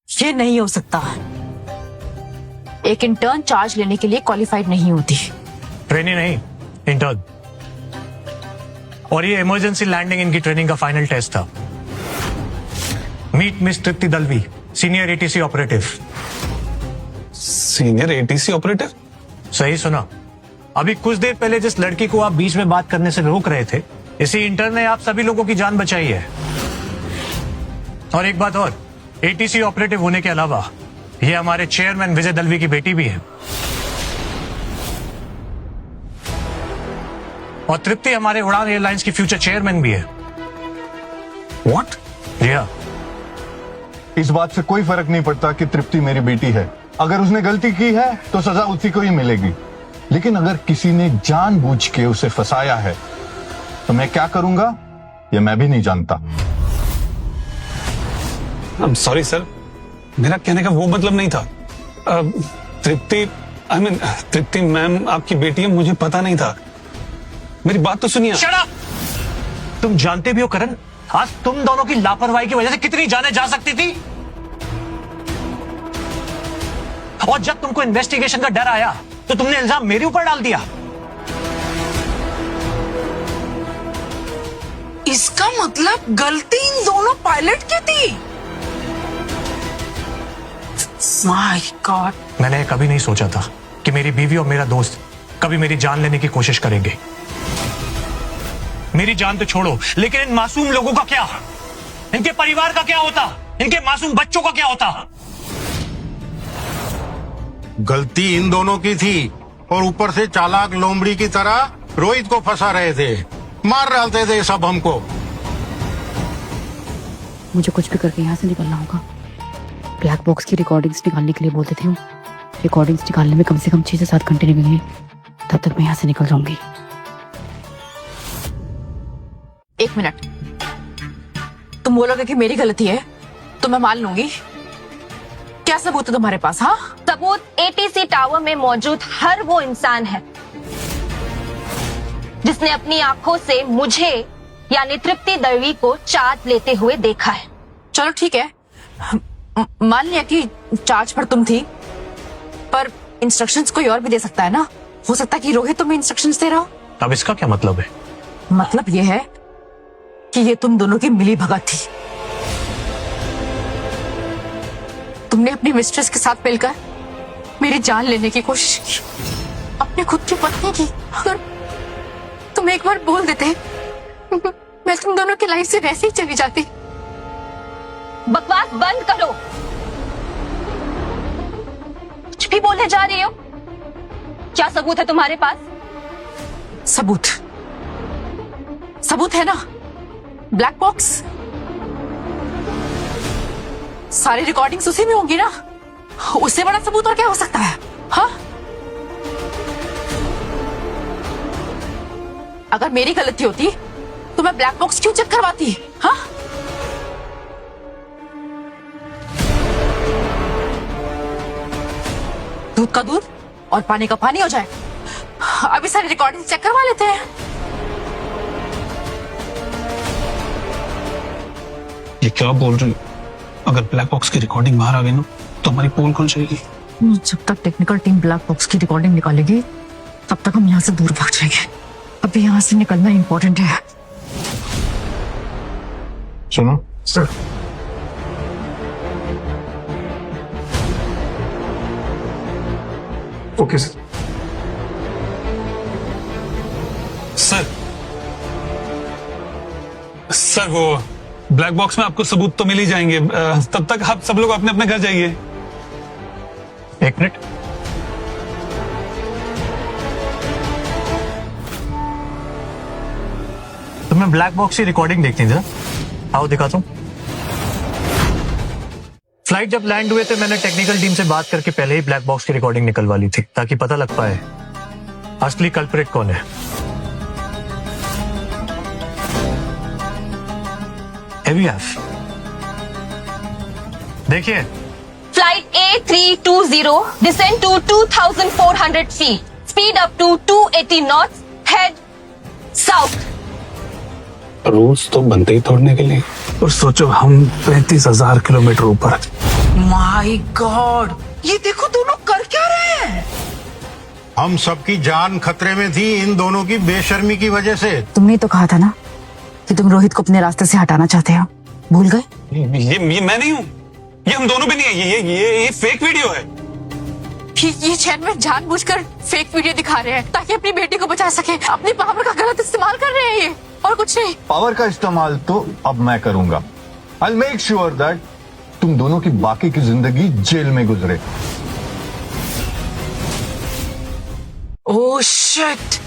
ये नहीं हो सकता। एक इंटर्न चार्ज लेने के लिए क्वालिफाइड नहीं होती। ट्रेनिंग नहीं, इंटर्न। और ये इमरजेंसी लैंडिंग इनकी ट्रेनिंग का फाइनल टेस्ट था। Meet miss Tripti Dalvi, senior ATC operative. Senior ATC operative? सही सुना। अभी कुछ देर पहले जिस लड़की को आप बीच में बात करने से रोक रहे थे, इसी इंटर्न ने आप सभी लोगों की जान बचाई है। और एक बात और, एटीसी ऑपरेटिव होने के अलावा ये हमारे चेयरमैन विजय दलवी की बेटी भी है। और तृप्ति हमारे उड़ान एयरलाइंस की फ्यूचर चेयरमैन भी है। What? या इस बात से कोई फर्क नहीं पड़ता कि तृप्ति मेरी बेटी है। अगर उसने गलती की है तो सजा उसी को ही मिलेगी। लेकिन अगर किसी ने जानबूझ के उसे फंसाया है तो मैं क्या करूंगा ये मैं भी नहीं जानता। I'm sorry सर, मेरा कहने का वो मतलब नहीं था। तृप्ति तृप्ति मैम आपकी बेटी है, मुझे पता नहीं था। मेरी बात तो सुनिए। Shut up! तुम जानते भी हो करण, आज तुम दोनों की लापरवाही की वजह से कितनी जानें जा सकती थी। और जब तुमको इन्वेस्टिगेशन का डर आया तो तुमने इल्जाम मेरे ऊपर डाल दिया। इसका मतलब गलती इन दोनों पायलट की थी। My God. मैंने कभी नहीं सोचा था कि मेरी बीवी और मेरा दोस्त कभी मेरी जान लेने की कोशिश करेंगे। मेरी जान तो छोड़ो, लेकिन इन मासूम लोगों का क्या? इनके परिवार का क्या होता? इनके मासूम बच्चों का क्या होता? गलती इन दोनों की थी और ऊपर से चालाक लोमड़ी की तरह रोहित को फंसा रहे थे, मार डालते थे सब हमको। मुझे कुछ भी करके यहाँ से निकलना होगा। ब्लैक बॉक्स की रिकॉर्डिंग्स निकालने के लिए बोलते थे। रिकॉर्डिंग्स निकालने में कम से कम 6 से 7 घंटे लगेंगे। तब तक मैं यहाँ से निकल जाऊंगी। 1 मिनट, तुम बोलोगे कि मेरी गलती है तो मैं मान लूंगी। क्या सबूत है तुम्हारे पास? हाँ, सबूत एटीसी टावर में मौजूद हर वो इंसान है जिसने अपनी आंखों से मुझे यानी तृप्ति दलवी को चार्ज लेते हुए देखा है। चलो ठीक है, मान लिया कि चार्ज पर तुम थी, पर इंस्ट्रक्शंस कोई और भी दे सकता है ना। हो सकता है कि रोहित तुम्हें इंस्ट्रक्शंस दे रहा हो। अब इसका क्या मतलब है? मतलब ये है कि ये तुम दोनों की मिली भगत थी। तुमने अपनी मिस्ट्रेस के साथ मिलकर मेरी जान लेने की कोशिश की, अपने खुद की पत्नी की। अगर तुम एक बार बोल देते मैं तुम दोनों की लाइफ से वैसे ही चली जाती। बकवास बंद करो। कुछ भी बोलने जा रही हो? क्या सबूत है तुम्हारे पास? सबूत सबूत है ना, ब्लैक बॉक्स। सारी रिकॉर्डिंग्स उसी में होंगी ना। उससे बड़ा सबूत और क्या हो सकता है? हाँ, अगर मेरी गलती होती तो मैं ब्लैक बॉक्स क्यों चेक करवाती? हाँ, दूध का दूध और पानी का पानी हो जाए। अभी सारी रिकॉर्डिंग चेक करवा लेते हैं। ये क्या बोल रही हो? अगर ब्लैक बॉक्स की रिकॉर्डिंग बाहर आ गई ना तो हमारी पोल खुल जाएगी। जब तक टेक्निकल टीम ब्लैक बॉक्स की रिकॉर्डिंग निकालेगी तब तक हम यहाँ से दूर भाग जाएंगे। अभी यहाँ से निकलना इम्पोर्टेंट है। सुनो सर, ओके सर। सर वो ब्लैक बॉक्स में आपको सबूत तो मिल ही जाएंगे। तब तक आप सब लोग अपने अपने घर जाइए। एक मिनट, तुम्हें ब्लैक बॉक्स की रिकॉर्डिंग देखनी थी? आओ दिखाता हूं। फ्लाइट जब लैंड हुए थे मैंने टेक्निकल टीम से बात करके पहले ही ब्लैक बॉक्स की रिकॉर्डिंग निकलवा ली थी ताकि पता लग पाए असली कल्प्रिट कौन है। देखिए, flight A320 descend to 2400 feet, speed up to 280 knots, head south. Rules तो बनते ही तोड़ने के लिए। और सोचो हम 35,000 किलोमीटर ऊपर। माय गॉड, ये देखो दोनों कर क्या रहे हैं? हम सबकी जान खतरे में थी इन दोनों की बेशर्मी की वजह से। तुमने तो कहा था ना कि तुम रोहित को अपने रास्ते से हटाना चाहते हो, भूल गए? ये मैं नहीं हूँ, ये हम दोनों भी नहीं है। ये फेक वीडियो है। ये चैन में जानबूझकर फेक वीडियो दिखा रहे हैं ताकि अपनी बेटी को बचा सके। अपनी पावर का गलत इस्तेमाल कर रहे हैं ये, और कुछ नहीं। पावर का इस्तेमाल तो अब मैं करूंगा। I'll make sure that तुम दोनों की बाकी की जिंदगी जेल में गुजरे। ओह शिट,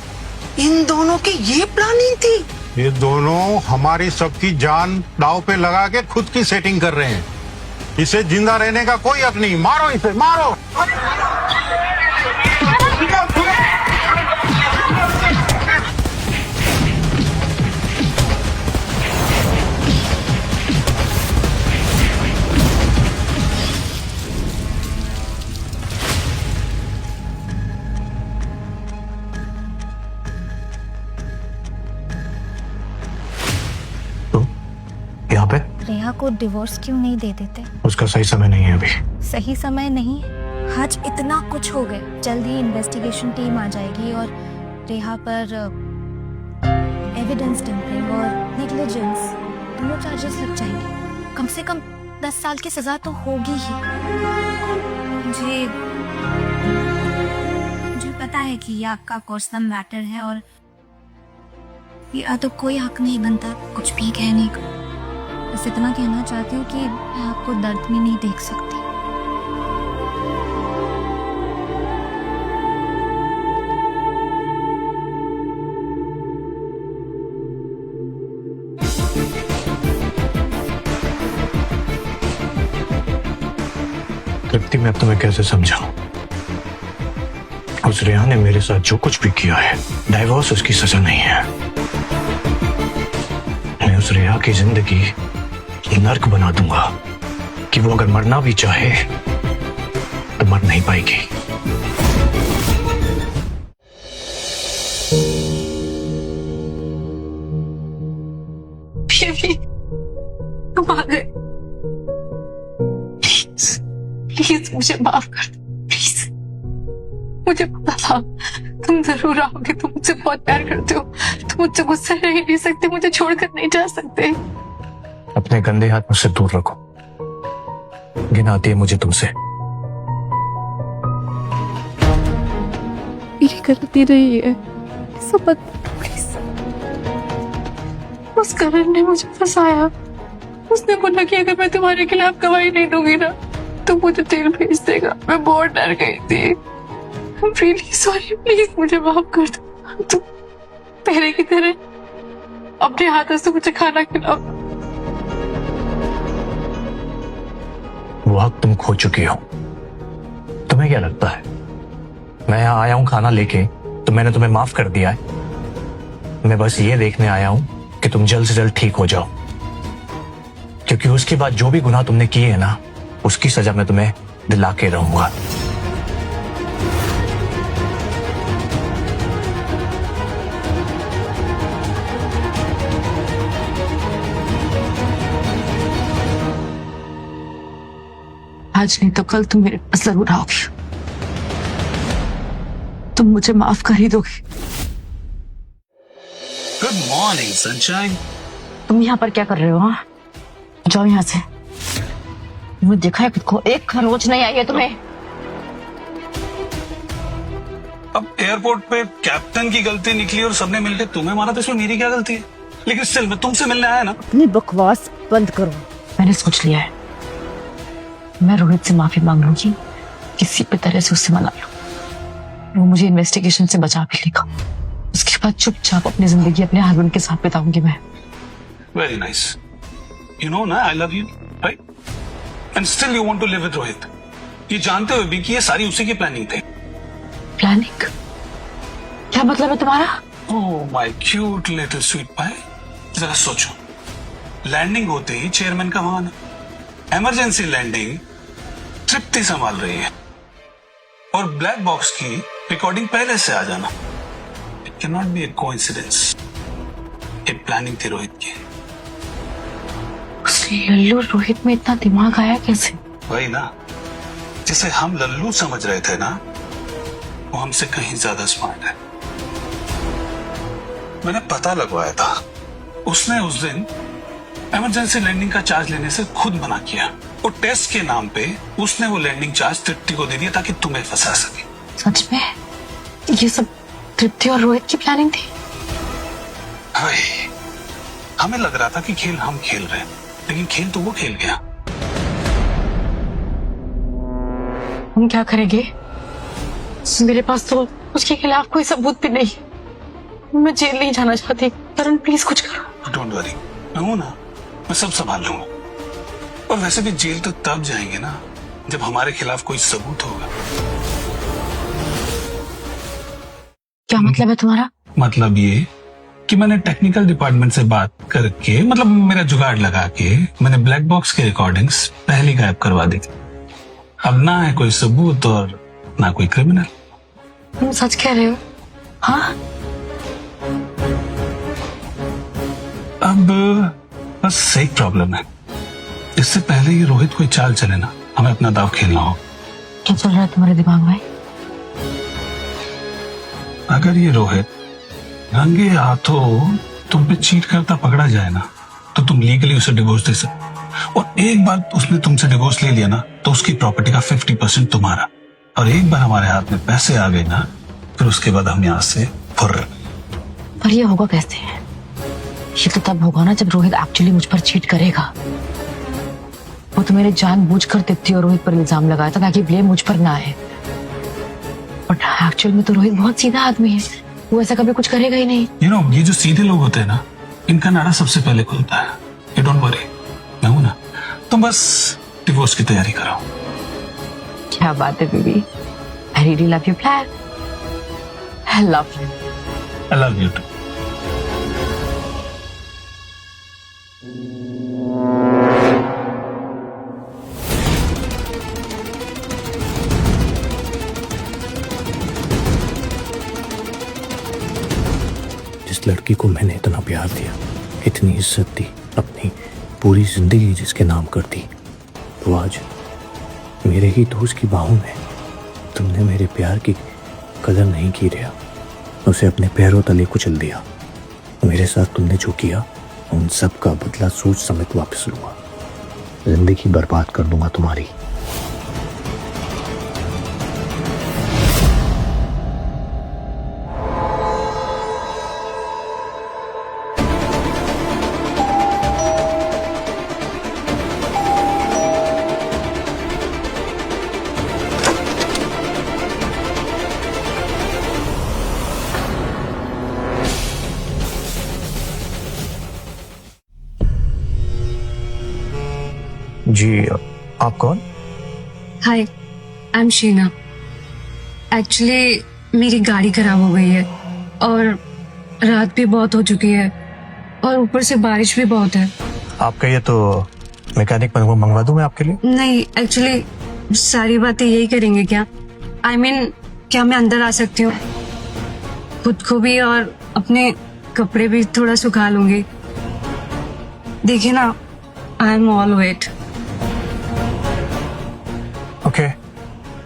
इन दोनों की ये प्लानिंग थी। ये दोनों हमारी सबकी जान दांव पे लगा के खुद की सेटिंग कर रहे हैं। इसे जिंदा रहने का कोई हक नहीं। मारो इसे, मारो। यहाँ पे रेहा को डिवोर्स क्यों नहीं दे देते? उसका सही समय नहीं है अभी। सही समय नहीं है? आज इतना कुछ हो गया। जल्द ही इन्वेस्टिगेशन टीम आ जाएगी और रेहा पर एविडेंस टेम्परिंग और नेग्लिजेंस दोनों चार्जेस लग जाएंगे। कम से कम 10 साल की सजा तो होगी ही। मुझे पता है कि ये आपका पर्सनल मैटर है और ये तो कोई हक नहीं बनता कुछ भी कहने का। बस इतना कहना चाहती हूँ कि मैं आपको दर्द में नहीं देख सकती। तृप्ति, मैं अब तुम्हें कैसे समझाऊं? उस रेहा ने मेरे साथ जो कुछ भी किया है, डाइवोर्स उसकी सजा नहीं है। मैं उस रेहा की जिंदगी नर्क बना दूंगा कि वो अगर मरना भी चाहे तो मर नहीं पाएगी। तुम आ गए। प्लीज मुझे माफ कर दो, प्लीज। मुझे पता था तुम जरूर आओगे। तुम मुझसे बहुत प्यार करते हो। तुम मुझसे गुस्सा रह ही नहीं सकते, मुझे छोड़कर नहीं जा सकते। अपने गंदे हाथ मुझसे दूर रखो। घिन आती है मुझे तुमसे। मेरी गलती नहीं है, सब प्लीज। उस करण ने मुझे फंसाया। उसने बोला कि अगर मैं तुम्हारे खिलाफ गवाही नहीं दूंगी ना तो मुझे जेल भेज देगा। मैं बहुत डर गई थी। I'm really sorry, प्लीज मुझे माफ कर दो। तुम पहले की तरह अपने हाथों से मुझे खाना खिलाओ। वो हक तुम खो चुकी हो। तुम्हें क्या लगता है मैं यहाँ आया हूँ खाना लेके तो मैंने तुम्हें माफ कर दिया है? मैं बस ये देखने आया हूँ कि तुम जल्द से जल्द ठीक हो जाओ, क्योंकि उसके बाद जो भी गुनाह तुमने किए है ना, उसकी सजा मैं तुम्हें दिला के रहूंगा। आज नहीं तो कल तुम मेरे पास जरूर आओगी। तुम मुझे माफ कर ही दोगे। Good morning sunshine. तुम यहाँ पर क्या कर रहे हो? हाँ, जाओ यहाँ से। मुझे देखा है खुद को, एक खरोच नहीं आई है तुम्हें। अब एयरपोर्ट पे कैप्टन की गलती निकली और सबने मिलकर तुम्हें मारा, तो इसमें मेरी क्या गलती है? लेकिन स्टिल मैं तुमसे मिलने आया ना। अपनी बकवास बंद करो। मैंने सोच लिया है, मैं रोहित से माफी मांग लूंगी, किसी भी तरह से उससे मना लूं। वो मुझे इन्वेस्टिगेशन से बचा भी लेगा। उसके बाद चुपचाप अपनी जिंदगी अपने हस्बैंड के साथ बिताऊंगी मैं। Very nice. यू नो ना, I love you, right? And still you want to live with Rohit, ये जानते हुए भी कि ये सारी उसी की प्लानिंग थी। प्लानिंग? क्या मतलब है तुम्हारा? Oh my cute little sweet pie. जरा सोचो, लैंडिंग होते ही चेयरमैन का वाहन, इमरजेंसी लैंडिंग तृप्ति संभाल रही है, और ब्लैक बॉक्स की रिकॉर्डिंग पहले से आ जाना। It can not be A coincidence. ये प्लानिंग थी रोहित की। उस लल्लू रोहित में इतना दिमाग आया कैसे? वही ना, जिसे हम लल्लू समझ रहे थे ना, वो हमसे कहीं ज्यादा स्मार्ट है। मैंने पता लगवाया था, उसने उस दिन इमरजेंसी लैंडिंग का चार्ज लेने से खुद मना किया, और टेस्ट के नाम पे उसने वो लैंडिंग चार्ज तृप्ति को दे दिया ताकि तुम्हें फंसा सके। सच में ये सब तृप्ति और रोहित की प्लानिंग थी? भाई, हमें लग रहा था कि खेल हम खेल रहे हैं, लेकिन खेल तो वो खेल गया। हम क्या करेंगे? मेरे पास तो उसके खिलाफ कोई सबूत भी नहीं। मैं जेल नहीं जाना चाहती। करण प्लीज कुछ करो। डोंट वरी, मैं हूं ना, मैं सब संभाल लूंगा। और वैसे भी जेल तो तब जाएंगे ना जब हमारे खिलाफ कोई सबूत होगा। क्या मतलब है तुम्हारा? मतलब ये कि मैंने टेक्निकल डिपार्टमेंट से बात करके, मतलब मेरा जुगाड़ लगा के, मैंने ब्लैक बॉक्स की रिकॉर्डिंग्स पहले गायब करवा दी थी। अब ना है कोई सबूत और ना कोई क्रिमिनल। तुम सच कह रहे हो? हाँ? अब बस एक प्रॉब्लम है, इससे पहले ये रोहित कोई चाल चले ना, हमें अपना दाव खेलना हो। क्या चल रहा है तुम्हारे दिमाग में? अगर ये रोहित रंगे हाथों तुम पे चीट करता पकड़ा जाए ना, तो तुम लीगली उसे डिवोर्स दे सकते। और एक बार उसने तुमसे डिवोर्स ले लिया ना, तो उसकी प्रॉपर्टी का 50% तुम्हारा। और एक बार हमारे हाथ में पैसे आ गए ना, फिर उसके बाद हम यहाँ से फुर्र। पर ये होगा कैसे? ये तो तब होगा ना जब रोहित एक्चुअली मुझ पर चीट करेगा। वो तो मेरे जानबूझकर तृप्ति और रोहित पर इल्जाम लगाया था ताकि ब्लेम मुझ पर ना आए। बट एक्चुअल में तो रोहित बहुत सीधा आदमी है, वो ऐसा कभी कुछ करेगा ही नहीं। यू नो, ये जो सीधे लोग होते हैं ना, इनका नाड़ा सबसे पहले खुलता है। यू डोंट वरी, मैं हूं ना। तुम बस डिवोर्स की तैयारी कराओ। क्या बात है baby, I really love your plan. I love you. I love you too. जिस लड़की को मैंने इतना प्यार दिया, इतनी इज्जत दी, अपनी पूरी जिंदगी जिसके नाम कर दी, तो आज मेरे ही दोस्त की बाहों में तुमने मेरे प्यार की कदर नहीं की रिया, उसे अपने पैरों तले कुचल दिया। मेरे साथ तुमने जो किया, उन सब का बदला सोच समेत वापस लूंगा। जिंदगी बर्बाद कर दूंगा तुम्हारी। जी, आप कौन? हाय, आई एम शीना। एक्चुअली मेरी गाड़ी खराब हो गई है और रात भी बहुत हो चुकी है और ऊपर से बारिश भी बहुत है। आपका ये तो मैकेनिक मंगवा दूं मैं आपके लिए? नहीं, एक्चुअली सारी बातें यही करेंगे क्या? I mean, क्या मैं अंदर आ सकती हूँ? खुद को भी और अपने कपड़े भी थोड़ा सुखा लूंगी। देखिए ना, I am all wet. Okay,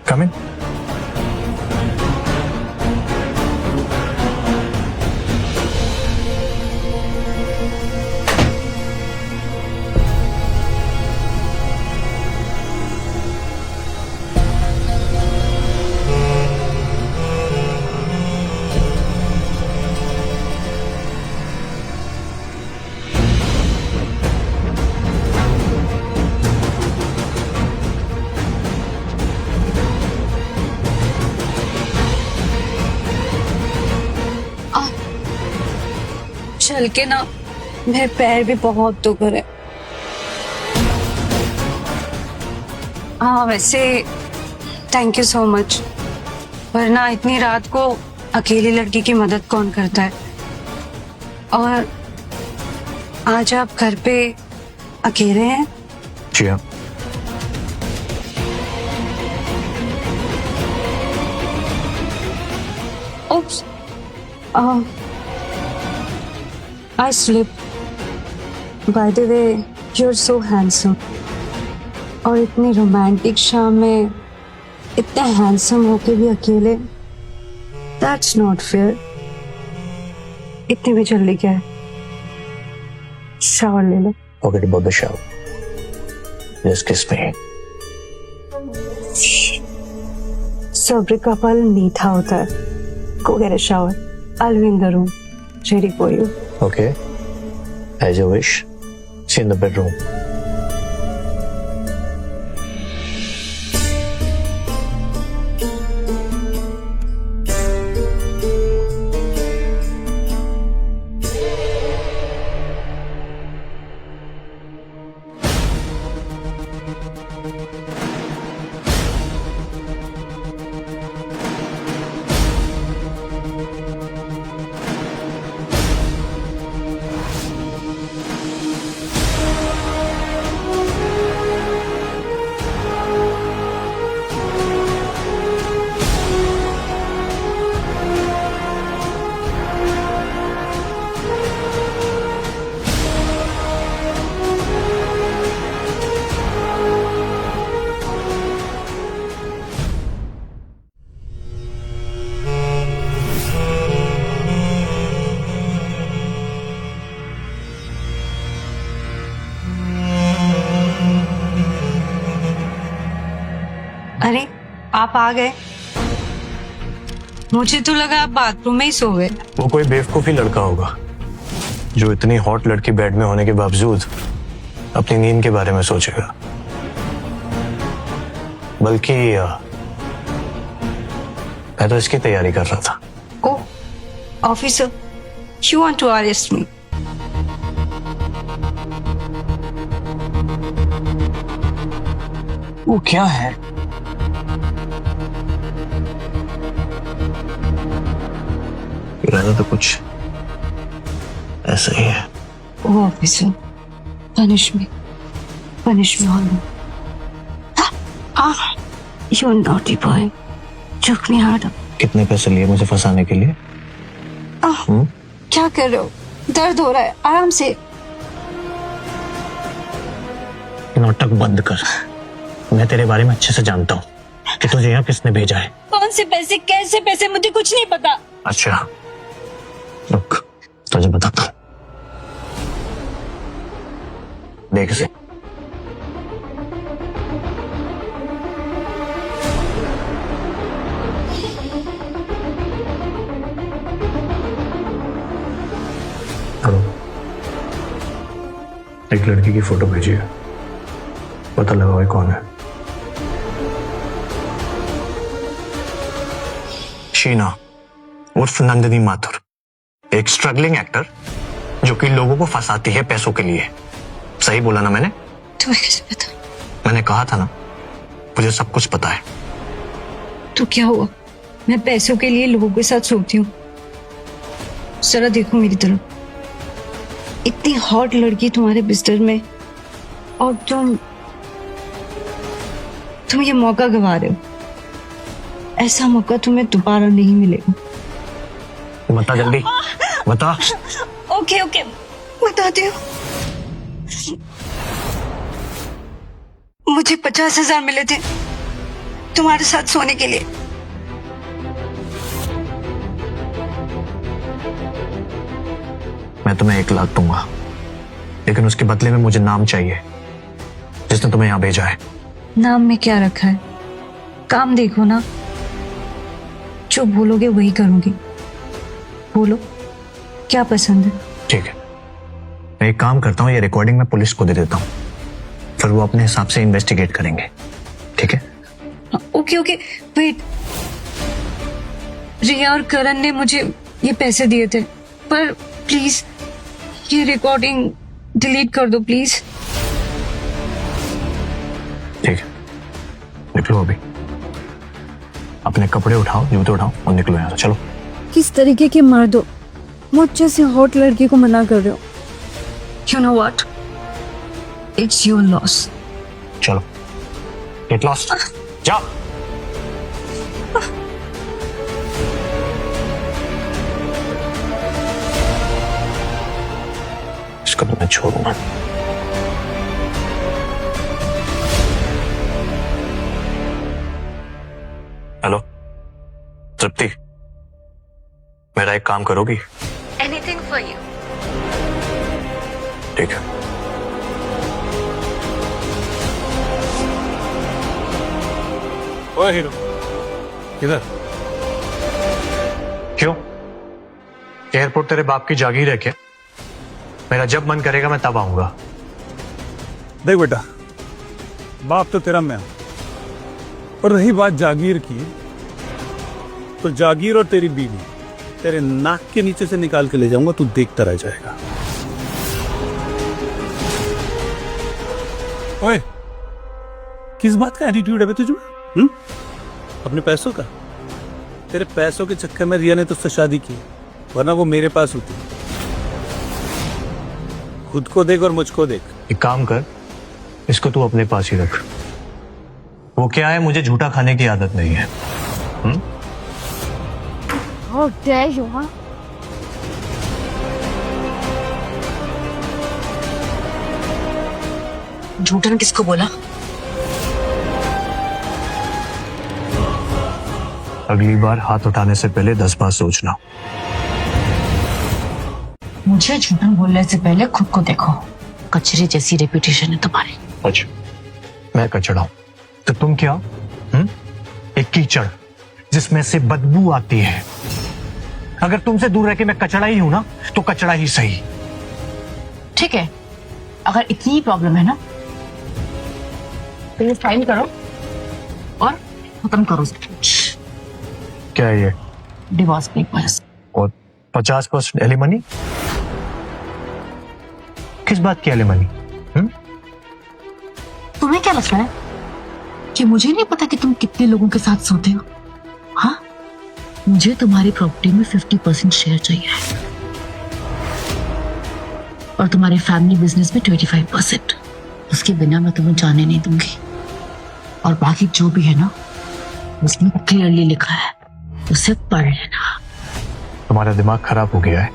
come in. चल के ना मेरे पैर भी बहुत दुख रहे। हाँ, वैसे थैंक यू सो मच, वरना इतनी रात को अकेली लड़की की मदद कौन करता है। और आज आप घर पे अकेले हैं? जी हाँ। Oops. I slipped. By the way, you're so handsome. और इतनी रोमांटिक शाम में इतने हैंडसम होके भी अकेले, That's not fair. इतनी भी जल्दी क्या है? शावर ले लो। Forget about the shower. Just kiss me. सब्र का फल मीठा होता है। Go get a shower. I'll be in the room, ready for you. Okay. As you wish. See you in the bedroom. अरे, आप आ गए। मुझे तो लगा आप बाथरूम में ही सो गए। वो कोई बेवकूफी लड़का होगा जो इतनी हॉट लड़की बेड में होने के बावजूद अपनी नींद के बारे में सोचेगा। बल्कि मैं तो इसकी तैयारी कर रहा था। ओह, officer, you want to arrest me? वो क्या है? इरादा तो कुछ ऐसा ही है। ओह officer, punish me all. You're naughty boy. Choke me harder. कितने पैसे लिए मुझे फंसाने के लिए? क्या कर रहे हो? दर्द हो रहा है, आराम से। नाटक बंद कर। मैं तेरे बारे में अच्छे से जानता हूँ कि तुझे यहाँ किसने भेजा है। कौन से पैसे, कैसे पैसे, मुझे कुछ नहीं पता। अच्छा, रुक, तुझे बताता हूँ। देख से। एक लड़की की फोटो भेजी है, पता लगाओ कौन है। शीना उर्फ नंदिनी माथुर, एक स्ट्रगलिंग एक्टर जो कि लोगों को फंसाती है पैसों के लिए। सही बोला ना मैंने? तुम्हें कैसे पता? मैंने कहा था ना, मुझे सब कुछ पता है। तो क्या हुआ? मैं पैसों के लिए लोगों के साथ सोती हूँ। जरा देखो मेरी तरफ, इतनी हॉट लड़की तुम्हारे बिस्तर में और तुम ये मौका गवा रहे हो। ऐसा मौका तुम्हें दोबारा नहीं मिलेगा। बता जल्दी बता। ओके बताती हूँ। मुझे 50,000 मिले थे तुम्हारे साथ सोने के लिए। मैं तुम्हें 1 लाख दूंगा, लेकिन उसके बदले में मुझे नाम चाहिए जिसने तुम्हें यहाँ भेजा है। नाम में क्या रखा है? काम देखो ना। जो बोलोगे वही करूंगी। बोलो क्या पसंद है? ठीक है, मैं एक काम करता हूँ, ये रिकॉर्डिंग मैं पुलिस को दे देता हूँ, फिर वो अपने हिसाब से इन्वेस्टिगेट करेंगे। ठीक है? Okay wait. रिया और करण ने मुझे ये पैसे दिए थे, पर प्लीज ये रिकॉर्डिंग डिलीट कर दो प्लीज। ठीक है, निकलो अभी। अपने कपड़े उठाओ, जूते उठाओ और निकलो यहाँ से। चलो। किस तरीके के मर्द हो, मुझ जैसे हॉट लड़की को मना कर रहे हो? You know what? It's your loss. चलो, get lost. जाओ। इसको तो मैं छोड़ूंगा। हेलो तृप्ति, मेरा एक काम करोगी? Anything for you. ठीक है। ओए हीरो, किधर? क्यों? एयरपोर्ट तेरे बाप की जागीर है क्या? मेरा जब मन करेगा मैं तब आऊंगा। देख बेटा, बाप तो तेरा मैं हूं, और रही बात जागीर की, तो जागीर और तेरी बीवी तेरे नाक के नीचे से निकाल के ले जाऊंगा, तू देखता रह जाएगा। ओए, किस बात का एटीट्यूड है बे तुझ में? अपने पैसों का? तेरे पैसों के चक्कर में रिया ने तुझसे शादी की, वरना वो मेरे पास होती। खुद को देख और मुझको देख। एक काम कर, इसको तू अपने पास ही रख। वो क्या है, मुझे झूठा खाने की आदत नहीं है। How dare you, huh? झूठन किसको बोला? अगली बार हाथ उठाने से पहले 10 बार सोचना। मुझे झूठन बोलने से पहले खुद को देखो। कचरे जैसी रेपुटेशन है तुम्हारी। अच्छा, मैं कचड़ा हूं तो तुम क्या? एक कीचड़ जिसमें से बदबू आती है। अगर तुमसे दूर रह के मैं कचड़ा ही हूं ना, तो कचड़ा ही सही। ठीक है, अगर इतनी ही प्रॉब्लम है ना, तो ये साइन करो और खत्म करो। क्या है ये? Divorce papers. और 50% एलिमनी? किस बात की एलिमनी? तुम्हें क्या लगता है कि मुझे नहीं पता कि तुम कितने लोगों के साथ सोते हो? हाँ, मुझे तुम्हारी प्रॉपर्टी में 50% शेयर चाहिए और तुम्हारे फैमिली बिजनेस में 25%। उसके बिना मैं तुम्हें जाने नहीं दूंगी। और बाकी जो भी है ना, उसमें क्लियरली लिखा है, उसे पढ़ लेना। तुम्हारा दिमाग खराब हो गया है।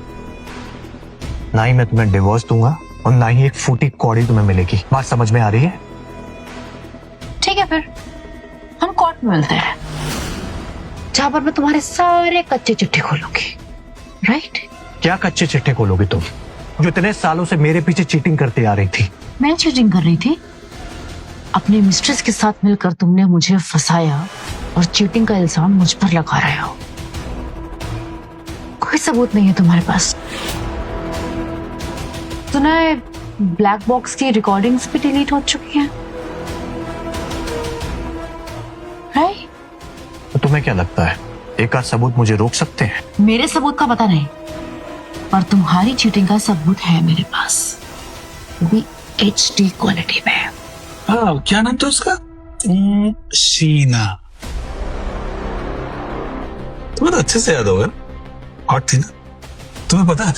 ना ही मैं तुम्हें डिवोर्स दूंगा और ना ही एक फूटी कौड़ी तुम्हें मिलेगी। बात समझ में आ रही है? ठीक है, फिर हम कोर्ट में मिलते हैं, जहां पर मैं तुम्हारे सारे कच्चे चिट्ठे खोलूंगी। राइट? क्या कच्चे चिट्ठे खोलोगी तुम, जो इतने सालों से मेरे पीछे चीटिंग करती आ रही थी? मैं चीटिंग कर रही थी? अपने मिस्ट्रेस के साथ मिलकर तुमने मुझे फंसाया और चीटिंग का इल्जाम मुझ पर लगा रहे हो। कोई सबूत नहीं है तुम्हारे पास। तूने ब्लैक बॉक्स की रिकॉर्डिंग्स भी डिलीट हो चुकी हैं, राइट? तो तुम्हें क्या लगता है एक आध सबूत मुझे रोक सकते हैं? मेरे सबूत का पता नहीं, पर तुम्हारी चीटिंग का सबूत है मेरे पास, वो भी HD क्वालिटी में। हाँ, क्या नाम था उसका? शीना। तुम्हें तो अच्छे से याद होगा, हॉट थी ना। तुम्हें पता है,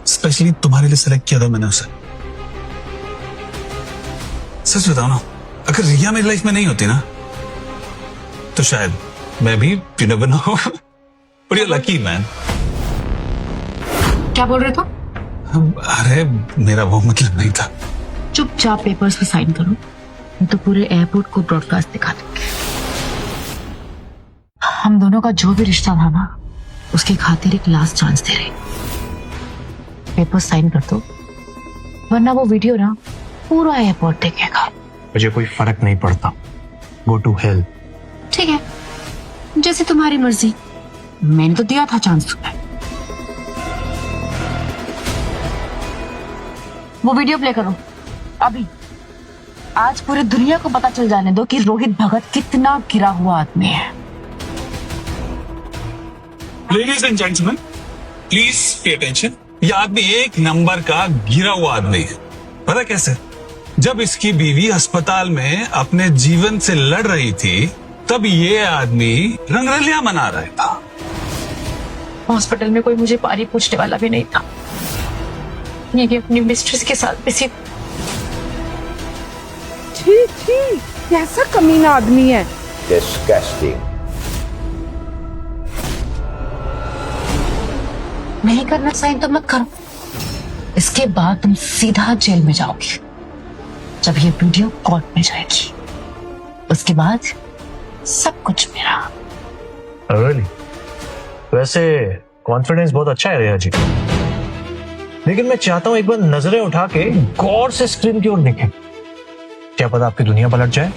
स्पेशली तुम्हारे लिए सेलेक्ट किया था मैंने उसे। सच बताओ ना, अगर रिया मेरी लाइफ में नहीं होती ना, तो शायद मैं भी you never know, but you lucky man. क्या बोल रहे थे? अरे मेरा वो मतलब नहीं था। चुपचाप पेपर्स पे साइन करो, नहीं तो पूरे एयरपोर्ट को ब्रॉडकास्ट दिखा दूंगी। हम दोनों का जो भी रिश्ता था ना, उसकी खातिर एक लास्ट चांस दे रही। पेपर साइन कर दो, वरना वो वीडियो ना पूरा एयरपोर्ट देखेगा। मुझे कोई फर्क नहीं पड़ता, गो टू हेल। ठीक है, जैसे तुम्हारी मर्जी। मैंने तो दिया था चांस तुम्हें। वो वीडियो प्ले करो अभी। आज पूरी दुनिया को पता चल जाने दो कि रोहित भगत कितना गिरा हुआ आदमी है। Ladies and gentleman, please pay attention. ये आदमी एक नंबर का गिरा हुआ आदमी है। पता कैसे? जब इसकी बीवी अस्पताल में अपने जीवन से लड़ रही थी, तब ये आदमी रंगरलियां मना रहा था। हॉस्पिटल में कोई मुझे पारी पूछने वाला भी नहीं था। ये अपनी मिस्ट्रेस के साथ भी सिर्फ ठीक कैसा कमीना आदमी है। Disgusting. नहीं करना साइन तो मत करो। इसके बाद तुम सीधा जेल में जाओगे जब ये वीडियो कोर्ट में जाएगी। उसके बाद सब कुछ मेरा। Really? वैसे कॉन्फिडेंस बहुत अच्छा है रिया जी, लेकिन मैं चाहता हूं एक बार नजरें उठा के गौर से स्क्रीन की ओर देखें। क्या पता आपकी दुनिया पलट जाए।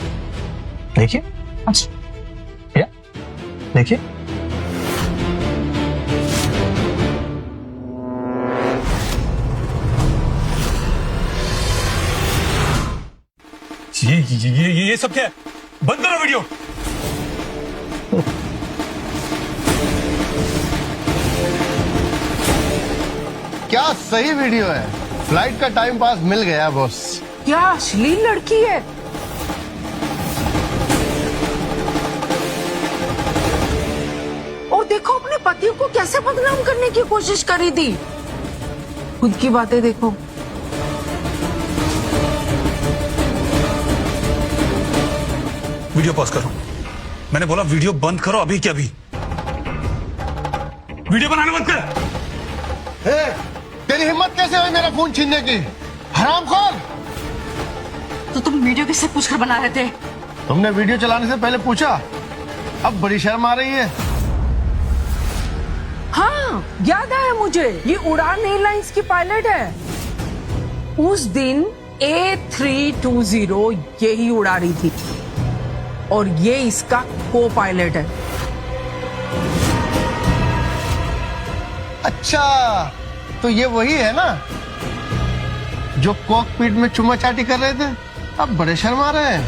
देखिए, या देखिए। ये सब क्या है? बंद करो वीडियो। क्या सही वीडियो है। फ्लाइट का टाइम पास मिल गया बॉस। क्या अश्लील लड़की है। और देखो अपने पति को कैसे बदनाम करने की कोशिश करी थी। खुद की बातें देखो। वीडियो पॉज करो। मैंने बोला वीडियो बंद करो अभी के अभी। वीडियो बनाना बंद कर। तेरी हिम्मत कैसे हुई मेरा फोन छीनने की, हरामखोर। तो तुम वीडियो किससे पूछकर बना रहे थे? तुमने वीडियो चलाने से पहले पूछा? अब बड़ी शर्म आ रही है। हाँ याद आया मुझे, ये उड़ान एयरलाइंस की पायलट है। उस दिन A320 यही उड़ा रही थी और ये इसका को पायलट है। अच्छा, तो ये वही है ना जो कॉकपिट में चुम्मा चाटी कर रहे थे। अब बड़े शर्मा रहे हैं।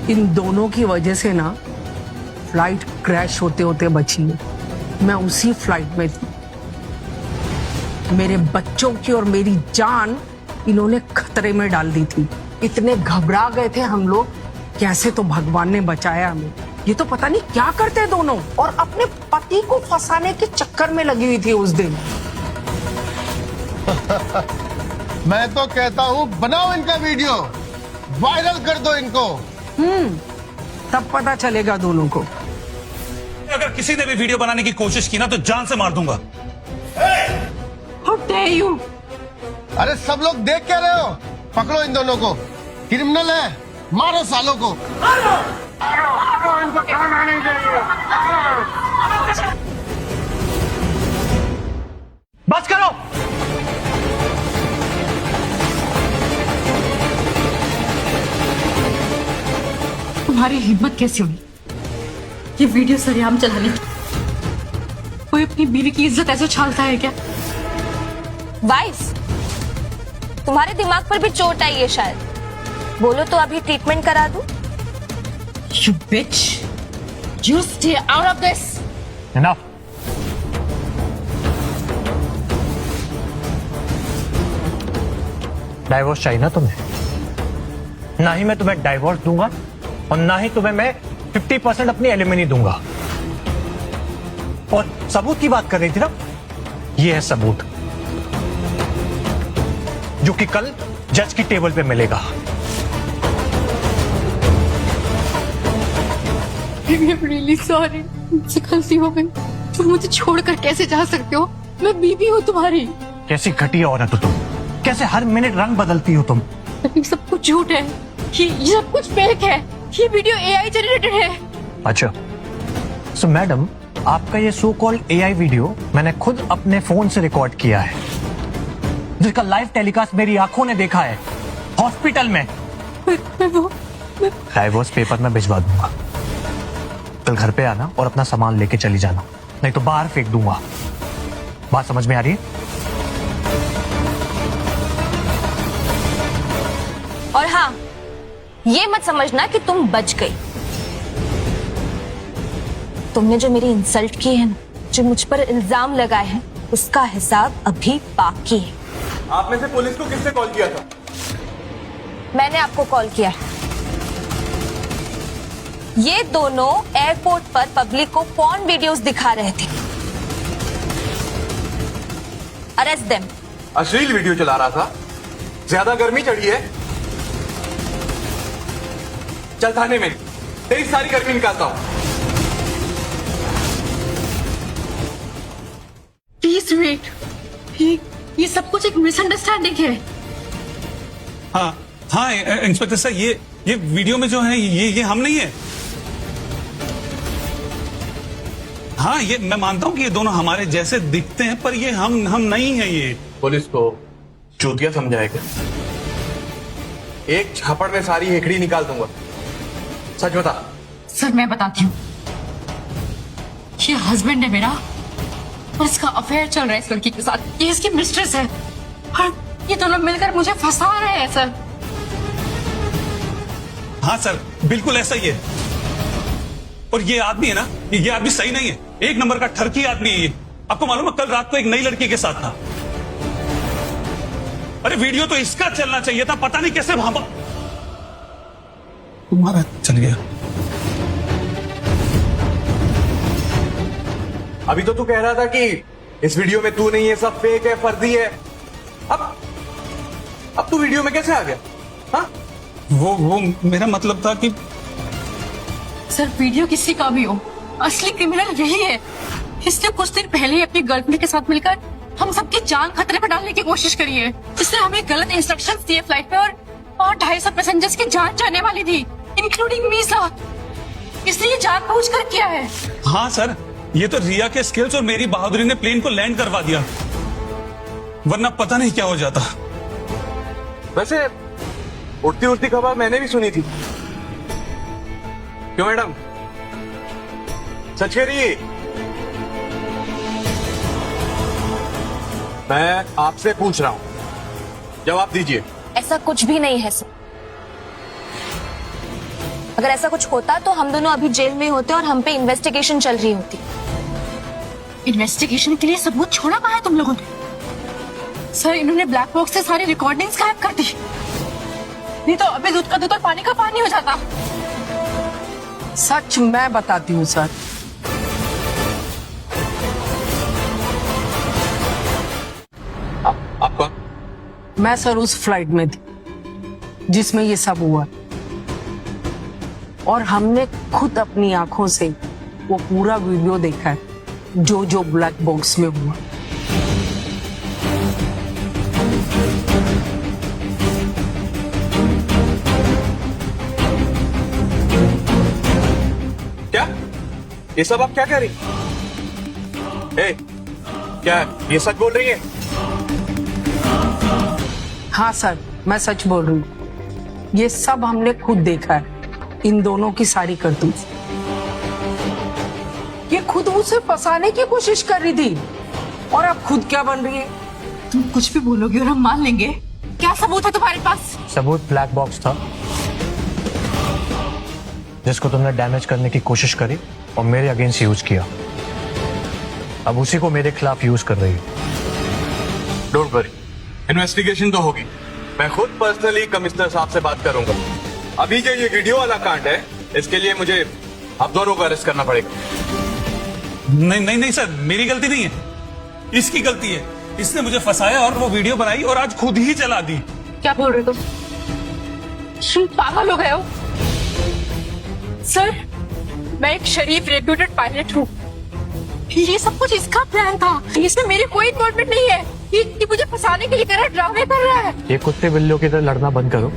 इन दोनों की वजह से ना फ्लाइट क्रैश होते होते बची है। मैं उसी फ्लाइट में थी। मेरे बच्चों की और मेरी जान इन्होंने खतरे में डाल दी थी। इतने घबरा गए थे हम लोग, कैसे तो भगवान ने बचाया हमें। ये तो पता नहीं क्या करते दोनों, और अपने पति को फंसाने के चक्कर में लगी हुई थी उस दिन। मैं तो कहता हूँ बनाओ इनका वीडियो, वायरल कर दो इनको। तब पता चलेगा दोनों को। अगर किसी ने भी वीडियो बनाने की कोशिश की ना तो जान से मार दूंगा। How dare you? अरे सब लोग देख क्या रहे हो? पकड़ो इन दोनों को, क्रिमिनल है, मारो सालों को। इनको खाना नहीं चाहिए। बस करो। तुम्हारी हिम्मत कैसे हुई ये वीडियो सरेआम चलाने की? कोई अपनी बीवी की इज्जत ऐसे छालता है क्या? वाइफ, तुम्हारे दिमाग पर भी चोट आई है शायद। बोलो तो अभी ट्रीटमेंट करा दूं? You bitch! You stay out of this! Enough. Divorce चाहिए ना तुम्हें? ना ही मैं तुम्हें डाइवोर्स दूंगा और ना ही तुम्हें मैं 50% अपनी एलिमनी दूंगा। और सबूत की बात कर रही थी ना, ये है सबूत जो कि कल जज की टेबल पे मिलेगा। I'm really sorry, मुझसे गलती हो गई। तुम मुझे छोड़कर कैसे जा सकते हो? मैं बीवी हूँ तुम्हारी। कैसी घटिया औरत हो तुम, कैसे हर मिनट रंग बदलती हो तुम। लेकिन सब कुछ झूठ है, ये सब कुछ फेक है, ये वीडियो AI जनरेटेड है। अच्छा, सो मैडम, आपका ये सो कॉल्ड AI वीडियो मैंने खुद अपने फोन से रिकॉर्ड किया है, जिसका लाइव टेलीकास्ट मेरी आंखों ने देखा है हॉस्पिटल में। डाइवोर्स पेपर में भिजवा दूंगा। कल घर पे आना और अपना सामान लेके चली जाना, नहीं तो बाहर फेंक दूंगा। बात समझ में आ रही है? और हाँ, ये मत समझना कि तुम बच गई। तुमने जो मेरी इंसल्ट की है ना, जो मुझ पर इल्जाम लगाए हैं, उसका हिसाब अभी बाकी है। आप में से पुलिस को किसने कॉल किया था? मैंने आपको कॉल किया है। ये दोनों एयरपोर्ट पर पब्लिक को पॉर्न वीडियोस दिखा रहे थे। Arrest them. अश्लील वीडियो चला रहा था, ज्यादा गर्मी चढ़ी है, चल थाने में, तेरी सारी गर्मी निकालता हूं। प्लीज वेट, ये सब कुछ एक मिसअंडरस्टैंडिंग है। हाँ हाँ इंस्पेक्टर साहब, ये वीडियो में जो है ये हम नहीं है। हाँ, ये मैं मानता हूँ कि ये दोनों हमारे जैसे दिखते हैं, पर ये हम नहीं है। ये पुलिस को चूतिया समझाएगा, एक झापड़ में सारी हेकड़ी निकाल दूंगा। सच बता। सर मैं बताती हूँ, ये हस्बैंड है मेरा और इसका अफेयर चल रहा है इस लड़की के साथ। ये इसकी मिस्ट्रेस है और ये दोनों मिलकर मुझे फंसा रहे हैं सर। हाँ सर, बिल्कुल ऐसा ही है। और ये आदमी है ना, ये आदमी सही नहीं है, एक नंबर का ठरकी आदमी है ये। आपको मालूम है, कल रात को एक नई लड़की के साथ था। अरे वीडियो तो इसका चलना चाहिए था, पता नहीं कैसे भागा। तुम्हारा चल गया। अभी तो तू कह रहा था कि इस वीडियो में तू नहीं है, सब फेक है, फर्जी है। अब तू वीडियो में कैसे आ गया? हाँ, वो मेरा मतलब था कि सर वीडियो किसी का भी हो, असली क्रिमिनल यही है। इसने कुछ दिन पहले ही अपनी गर्लफ्रेंड के साथ मिलकर हम सबकी जान खतरे में डालने की कोशिश करी है। इसने हमें गलत इंस्ट्रक्शंस दिए फ्लाइट पे और 250 पैसेंजर्स की जान जाने वाली थी, इंक्लूडिंग मी सर। इसने ये जानबूझकर किया है। हाँ सर, ये तो रिया के स्किल्स और मेरी बहादुरी ने प्लेन को लैंड करवा दिया, वरना पता नहीं क्या हो जाता। वैसे उड़ती उड़ती खबर मैंने भी सुनी थी। क्यों मैडम, सच कह रही है? मैं आपसे पूछ रहा हूं, जवाब दीजिए। ऐसा कुछ भी नहीं है सर। अगर ऐसा कुछ होता तो हम दोनों अभी जेल में होते और हम पे इन्वेस्टिगेशन चल रही होती। इन्वेस्टिगेशन के लिए सबूत छोड़ा कहाँ है तुम लोगों ने? सर इन्होंने ब्लैक बॉक्स से सारी रिकॉर्डिंग्स गायब कर दी, नहीं तो अभी दूध का दूध और पानी का पानी हो जाता। सच मैं बताती हूँ सर, आप कौन? मैं सर उस फ्लाइट में थी जिसमें ये सब हुआ, और हमने खुद अपनी आंखों से वो पूरा वीडियो देखा है जो ब्लैक बॉक्स में हुआ। क्या ये सब आप क्या कह रही? क्या ये सच बोल रही है? हाँ सर, मैं सच बोल रही हूँ। ये सब हमने खुद देखा है, इन दोनों की सारी करतूत। ये खुद उसे फंसाने की कोशिश कर रही थी, और अब खुद क्या बन रही है? तुम कुछ भी बोलोगे और हम मान लेंगे। क्या सबूत है तुम्हारे पास? सबूत ब्लैक बॉक्स था जिसको तुमने डैमेज करने की कोशिश करी और मेरे अगेंस्ट यूज किया। अब उसी को मेरे खिलाफ यूज कर रही है। डोंट वरी, इन्वेस्टिगेशन तो होगी। मैं खुद पर्सनली कमिश्नर साहब से बात करूंगा। अभी जो ये वीडियो वाला कांड है, इसके लिए मुझे आप दोनों को अरेस्ट करना पड़ेगा। नहीं नहीं नहीं सर, मेरी गलती नहीं है, इसकी गलती है। इसने मुझे फंसाया और वो वीडियो बनाई और आज खुद ही चला दी। क्या बोल रहे हो तुम? पागल हो गए हो? सर, मैं एक शरीफ रेप्यूटेड पायलट हूँ। ये सब कुछ इसका प्लान था, इसमें मेरी कोई इन्वॉल्वमेंट नहीं है। ये मुझे फंसाने के लिए कर रहा है, ड्रामे कर रहा है। ये कुत्ते बिल्लियों की तरह लड़ना बंद करो।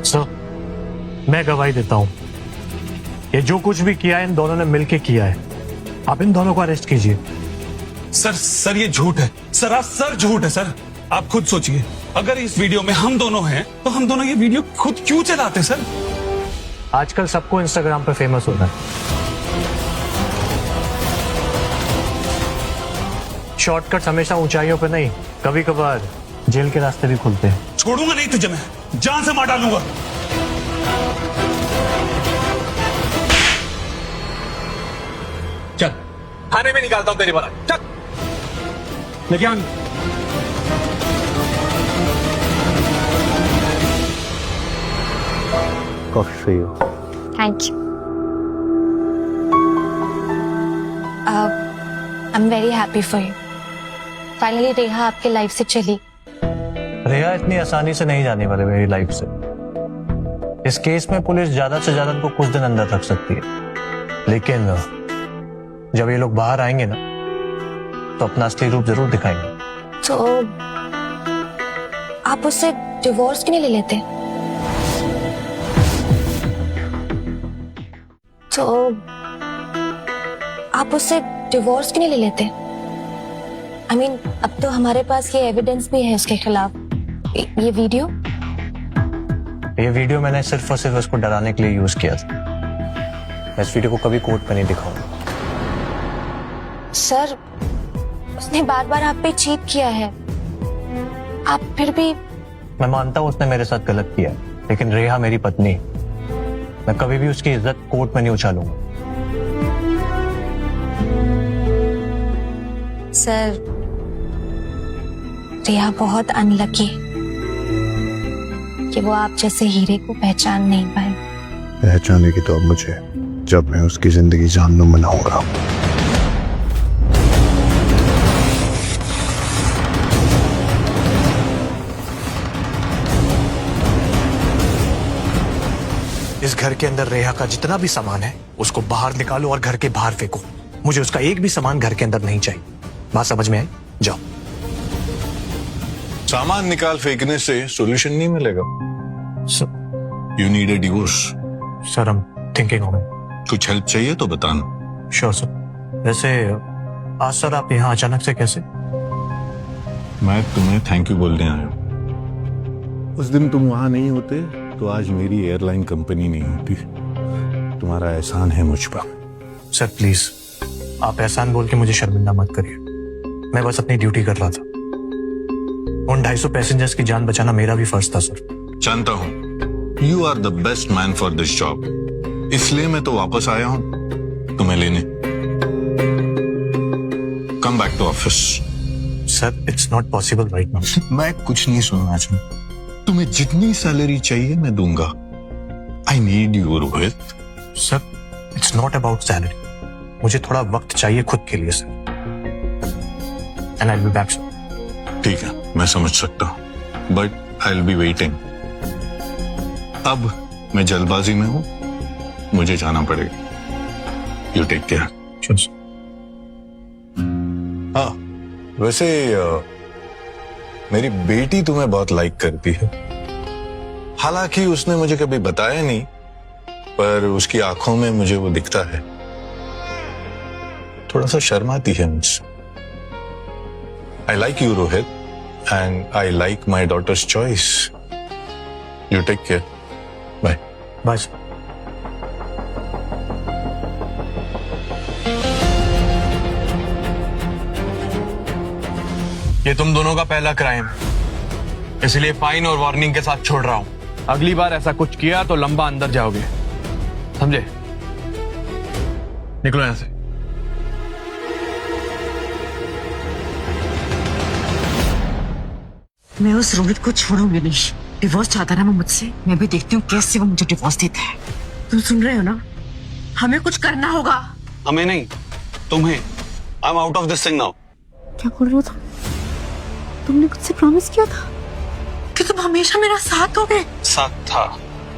सर, मैं गवाही देता हूँ, ये जो कुछ भी किया है इन दोनों ने मिलकर किया है। आप इन दोनों को अरेस्ट कीजिए। सर ये झूठ है, सरासर झूठ है सर। आप खुद सोचिए, अगर इस वीडियो में हम दोनों हैं तो हम दोनों ये वीडियो खुद क्यों चलाते सर? आजकल सबको इंस्टाग्राम पे फेमस होना है। शॉर्टकट हमेशा ऊंचाइयों पे नहीं, कभी कभार जेल के रास्ते भी खुलते हैं। छोड़ूंगा नहीं तुझे, मैं जान से मार डालूंगा। चल, थाने में निकालता हूं तेरी बात। चल, लेके आऊंगी। Coffee. Thank you. I am very happy for you. Finally Reha आपके लाइफ से चली। रेहा इतनी आसानी से नहीं जाने वाले मेरी लाइफ से। इस केस में पुलिस ज्यादा से ज्यादा उनको कुछ दिन अंदर रख सकती है, लेकिन जब ये लोग बाहर आएंगे ना तो अपना असली रूप जरूर दिखाएंगे। तो आप उससे डिवोर्स क्यों नहीं ले लेते? तो आप उससे डिवोर्स क्यों नहीं ले लेते? I mean, अब तो हमारे पास ये एविडेंस भी है उसके खिलाफ। ये वीडियो मैंने सिर्फ और सिर्फ उसको डराने के लिए यूज किया था। मैं इस वीडियो को कभी कोर्ट पे नहीं दिखाऊंगा। सर, उसने बार बार आप पे चीट किया है, आप फिर भी। मैं मानता हूं उसने मेरे साथ गलत किया, लेकिन रेहा मेरी पत्नी, मैं कभी भी उसकी इज्जत कोर्ट में नहीं उछालूंगा। सर, रेहा बहुत अनलकी कि वो आप जैसे हीरे को पहचान नहीं पाए। पहचानेगी तो अब मुझे, जब मैं उसकी जिंदगी जानूं मनाऊंगा। इस घर के अंदर रेहा का जितना भी सामान है उसको बाहर निकालो और घर के बाहर फेंको। मुझे उसका एक भी सामान घर के अंदर नहीं चाहिए। बात समझ में आई? जाओ। सामान निकाल फेंकने से सॉल्यूशन नहीं मिलेगा। You need a divorce. Sir, I am thinking on it. कुछ हेल्प चाहिए तो बताना। Sure sir. वैसे आज सर आप यहाँ अचानक से कैसे? मैं तुम्हें थैंक यू बोलने आया हूँ। उस दिन तुम वहां नहीं होते तो आज मेरी एयरलाइन कंपनी नहीं होती। तुम्हारा एहसान है मुझ पर। सर प्लीज, आप एहसान बोल के मुझे शर्मिंदा मत करिए। मैं बस अपनी ड्यूटी कर रहा था। उन 250 पैसेंजर्स की जान बचाना मेरा भी फर्ज था सर। जानता हूँ, you are the best man for this job, इसलिए मैं तो वापस आया हूँ तुम्हें लेने। Come back to office. Sir, it's not possible right now. मैं कुछ नहीं सुनना चाहता। तुम्हें जितनी सैलरी चाहिए मैं दूंगा। I need you Rohit. Sir, it's not about salary. मुझे थोड़ा वक्त चाहिए खुद के लिए sir. And I will be back sir. ठीक है, मैं समझ सकता हूं, but I will be waiting. अब मैं जल्दबाजी में हूं, मुझे जाना पड़ेगा। You take care. हाँ, वैसे मेरी बेटी तुम्हें बहुत लाइक करती है। हालांकि उसने मुझे कभी बताया नहीं, पर उसकी आंखों में मुझे वो दिखता है। थोड़ा सा शर्माती है मुझसे। I like you, Rohit, and I like my daughter's choice. You take care. Bye. Bye. ये तुम दोनों का पहला क्राइम, इसलिए फाइन और वार्निंग के साथ छोड़ रहा हूं। अगली बार ऐसा कुछ किया तो लंबा अंदर जाओगे, समझे? निकलो यहां से। मैं उस रोहित को छोड़ूंगी नहीं। डिवोर्स चाहता ना वो मुझसे, मैं भी देखती हूँ कैसे वो मुझे डिवोर्स देता है। तुम सुन रहे हो ना? हमें कुछ करना होगा। हमें नहीं, तुम्हें। I am out of this thing now. क्या बोल रहे हो तुम? तुमने मुझसे प्रॉमिस किया था कि तुम हमेशा मेरा साथ दोगे। साथ था,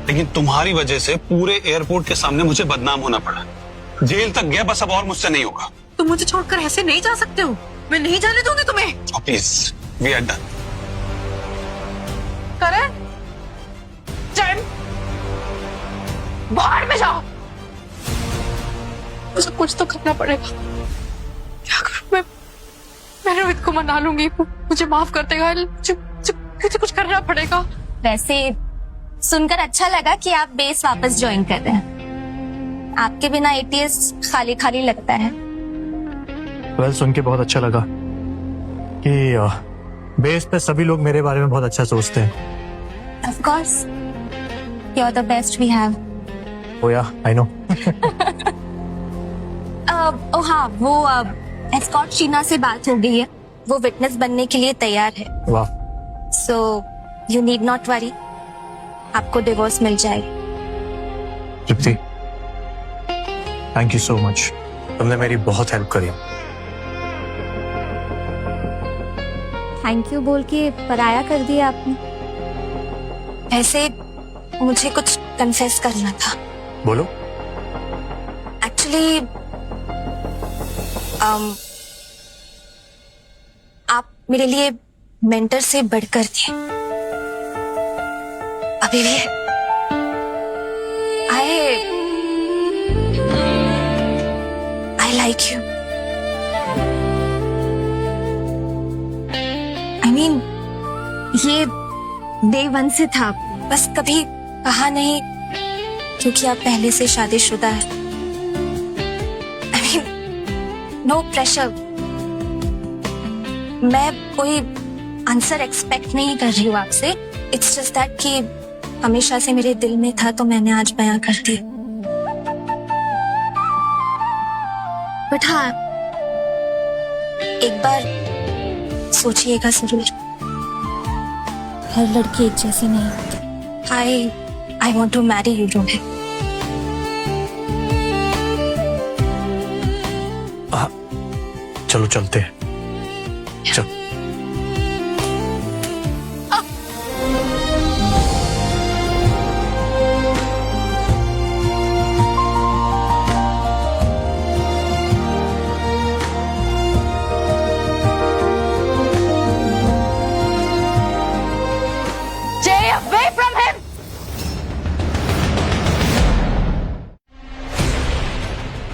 लेकिन तुम्हारी वजह से पूरे एयरपोर्ट के सामने मुझे बदनाम होना पड़ा। जेल तक गया, बस अब और मुझसे नहीं होगा। तुम मुझे छोड़कर ऐसे नहीं जा सकते हो। मैं नहीं जाने दूंगी तुम्हें। Please, we are done. Karan, चैन, बाहर में जाओ। मुझे कुछ तो करना पड़ेगा। क्या करूं मैं रोहित को मना लूंगी, मुझे माफ कर देगा। मुझे कुछ करना पड़ेगा। वैसे सुनकर अच्छा लगा कि आप बेस वापस ज्वाइन कर रहे हैं। आपके बिना एटीएस खाली खाली लगता है। वेल, सुन के बहुत अच्छा लगा कि बेस पे सभी लोग मेरे बारे में बहुत अच्छा सोचते हैं। Of course, you're the best we have. Oh yeah, I know. ओ हाँ, वो एस्कॉर्ट शीना से बात हो गई है। वो विटनेस बनने के लिए तैयार है। वाह। So you need not worry. आपको डिवोर्स मिल जाएगी। तृप्ति, थैंक यू सो मच। तुमने मेरी बहुत हेल्प करी। थैंक यू बोल के पराया कर दिया आपने। ऐसे मुझे कुछ कन्फेस करना था। बोलो। एक्चुअली आप मेरे लिए मेंटर से बढ़कर थे। अभी भी I like you. I mean, ये डे 1 से था, बस कभी कहा नहीं क्योंकि आप पहले से शादीशुदा है। I mean, no pressure. मैं कोई आंसर एक्सपेक्ट नहीं कर रही हूँ आपसे। इट्स जस्ट दैट कि हमेशा से मेरे दिल में था तो मैंने आज बयां कर दिया। बट हाँ, एक बार सोचिएगा जरूर। हर लड़की एक जैसी नहीं होती। I want to marry you, Rohit. चलो चलते हैं। चल। Stay away from him.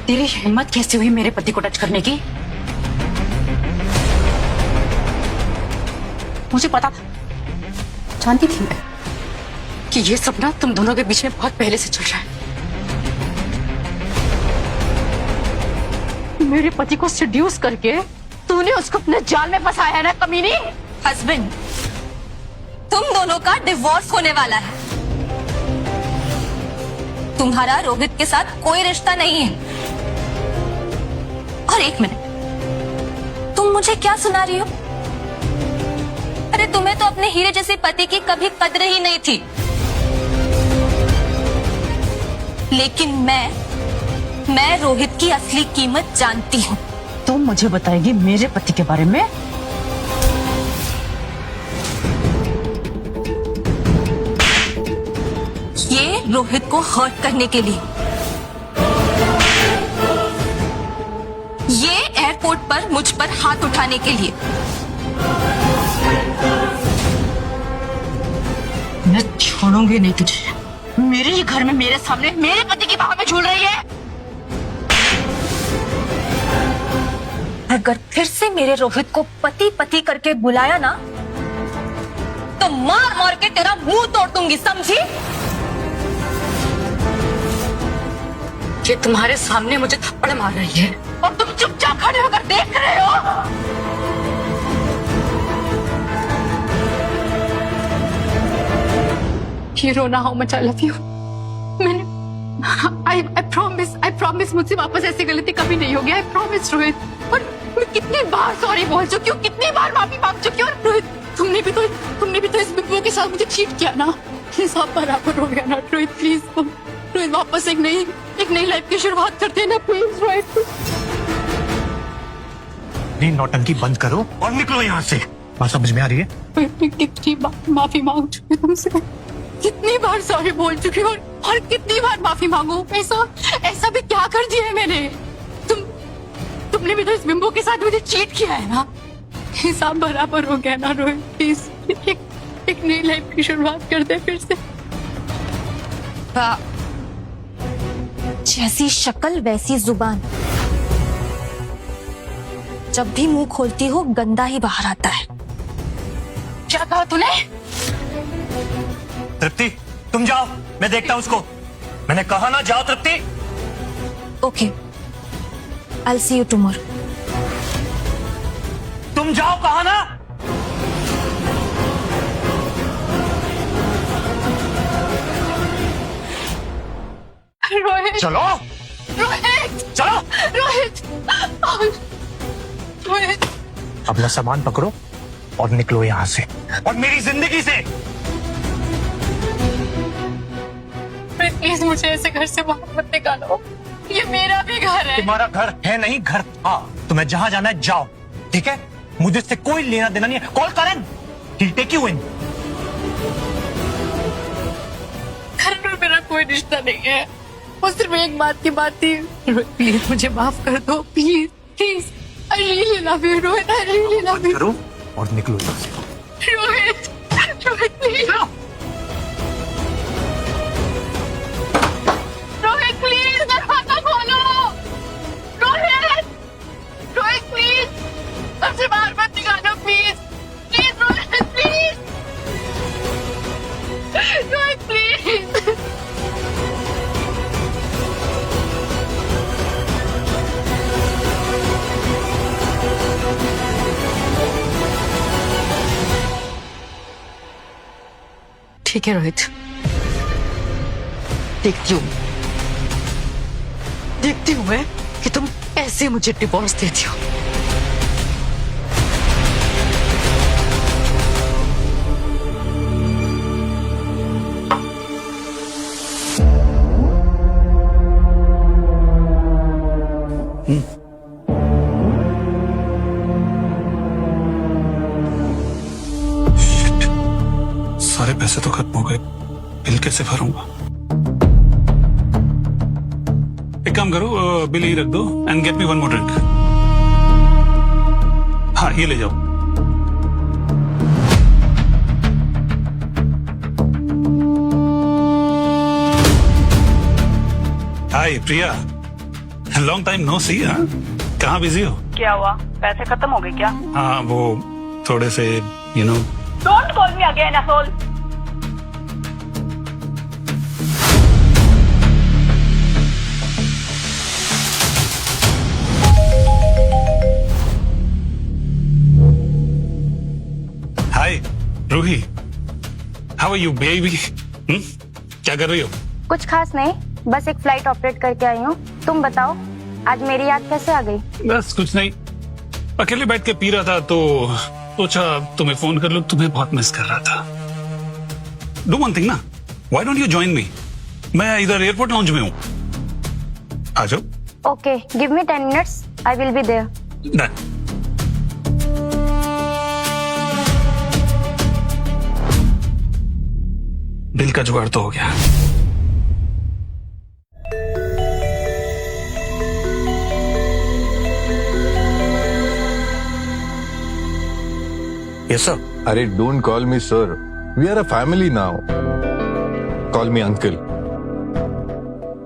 तेरी हिम्मत कैसे हुई मेरे पति को टच करने की? मुझे पता था, जानती थी मैं कि ये सब ना तुम दोनों के बीच में बहुत पहले से चल रहा है। मेरे पति को सेड्यूस करके तूने उसको अपने जाल में फंसाया है ना, कमीनी। हस्बैंड, तुम दोनों का डिवोर्स होने वाला है। तुम्हारा रोहित के साथ कोई रिश्ता नहीं है। और एक मिनट, तुम मुझे क्या सुना रही हो? अरे तुम्हें तो अपने हीरे जैसे पति की कभी कदर ही नहीं थी। लेकिन मैं रोहित की असली कीमत जानती हूँ। तुम मुझे बताएगी मेरे पति के बारे में? ये रोहित को हर्ट करने के लिए, ये एयरपोर्ट पर मुझ पर हाथ उठाने के लिए। मैं छोड़ूंगी नहीं तुझे। मेरे ही घर में मेरे सामने मेरे पति की बाहों में झूल रही है। अगर फिर से मेरे रोहित को पति पति करके बुलाया ना, तो मार मार के तेरा मुंह तोड़ दूंगी, समझी? ये तुम्हारे सामने मुझे थप्पड़ मार रही है और तुम चुपचाप खड़े होकर देख रहे हो। You know now how much I love you. मैंने I promise मुझसे वापस ऐसी गलती कभी नहीं होगी। I promise Rohit. और मैं कितनी बार सॉरी बोल चुकी हूँ, कितनी बार माफी मांग चुकी हूँ। रोहित, तुमने भी तो इस बिब्बू के साथ मुझे चीट किया ना। प्लीज आप बराबर हो गया ना रोहित, प्लीज रोहित वापस एक नई लाइफ की शुरुआत करते हैं ना प्लीज रोहित। नहीं, नौटंकी बंद करो और निकलो यहाँ से। बात समझ में आ रही है? मैं कितनी बार माफी मांग चुकी हूँ तुमसे, कितनी बार सॉरी बोल चुकी हूँ और कितनी बार माफी मांगू। ऐसा भी क्या कर दिया है मैंने? तुमने भी तो इस बिंबो के साथ मुझे चीट किया है ना। हिसाब बराबर हो गया ना रोहित, प्लीज एक नई लाइफ की शुरुआत कर दे फिर से। जैसी शक्ल वैसी जुबान, जब भी मुंह खोलती हो गंदा ही बाहर आता है। क्या कहा तूने? तृप्ति तुम जाओ, मैं देखता हूं उसको। मैंने कहा ना जाओ Tripti. Okay, I'll see you tomorrow. तुम जाओ, कहा ना। रोहित चलो, रोहित चलो, रोहित रोहित। अपना सामान पकड़ो और निकलो यहाँ से और मेरी जिंदगी से। प्लीज मुझे ऐसे घर से बाहर मत निकालो, ये मेरा भी घर है। तुम्हारा घर है नहीं, घर था। तुम्हें जहां जाना है जाओ, ठीक है? मुझे इससे कोई लेना देना नहीं है। कॉल करें, he'll take you in। घर में मेरा कोई रिश्ता नहीं है, वो सिर्फ एक बात की बात थी। रोहित प्लीज मुझे माफ कर दो, please please. I really love you, Rohit, I really love you। करो और निकलो यहाँ से। रोहित रोहित प्लीज, रोहित प्लीज दरवाजा खोलो। रोहित रोहित प्लीज हमसे बाहर मत निकालो, please please Rohit please Rohit please. ठीक है रोहित, देखती हूँ मैं कि तुम कैसे मुझे डिवोर्स देती हो। सारे पैसे तो खत्म हो गए, बिल कैसे भरूंगा? एक काम करो, बिल ही रख दो and get me one more drink. हाँ, ये ले जाओ। हाय प्रिया, लॉन्ग टाइम नो सी। हाँ, कहाँ बिजी हो? क्या हुआ, पैसे खत्म हो गए क्या? हाँ, वो थोड़े से Don't call me again, asshole. Hi Ruhi, how are you baby? क्या कर रही हो? कुछ खास नहीं, बस एक फ्लाइट ऑपरेट करके आई हूँ। तुम बताओ, आज मेरी याद कैसे आ गई? बस कुछ नहीं, अकेले बैठ के पी रहा था तो सोचा तुम्हें फोन कर लो, तुम्हें बहुत मिस कर रहा था। डू वन थिंग ना, why don't you join me? मैं इधर एयरपोर्ट लाउंज में हूँ, आ जाओ। Okay, give me 10 minutes, I will be there. Done. Bill का जुगाड़ तो हो गया। Yes, sir. अरे don't call me sir, we are a family now. Call me uncle.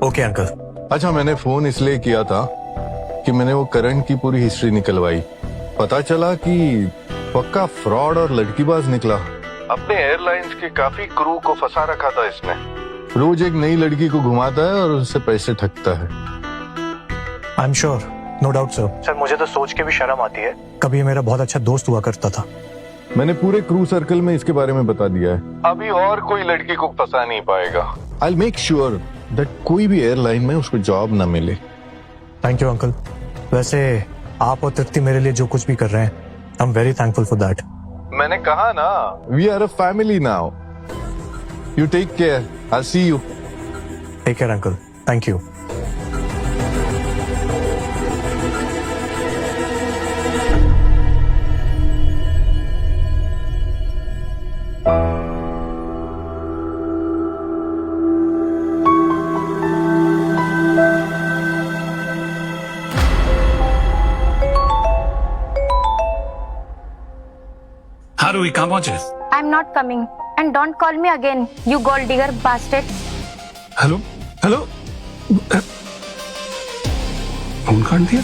Okay uncle. अच्छा, मैंने फोन इसलिए किया था कि मैंने वो करण की पूरी हिस्ट्री निकलवाई। पता चला कि पक्का फ्रॉड और लड़कीबाज निकला। अपने एयरलाइंस के काफी क्रू को फंसा रखा था इसने। रोज एक नई लड़की को घुमाता है और उससे पैसे ठगता है। I am sure, no doubt sir. Sir मुझे तो सोच के भी शर्म आती है, कभी मेरा बहुत अच्छा दोस्त हुआ करता था। मैंने पूरे क्रू सर्कल में इसके बारे में बता दिया है। अभी और कोई लड़की को फंसा नहीं पाएगा। आई मेक श्योर दैट कोई भी एयरलाइन में उसको जॉब न मिले। Thank you uncle. वैसे आप और तृप्ति मेरे लिए जो कुछ भी कर रहे हैं, I am very thankful for that. मैंने कहा ना, we are a family now. You take care, I see you. Take care uncle, thank you. हाँ रूही, कहाँ पहुंचे? I'm not coming and don't call me again, you gold digger bastard. Hello hello, phone काट दिया।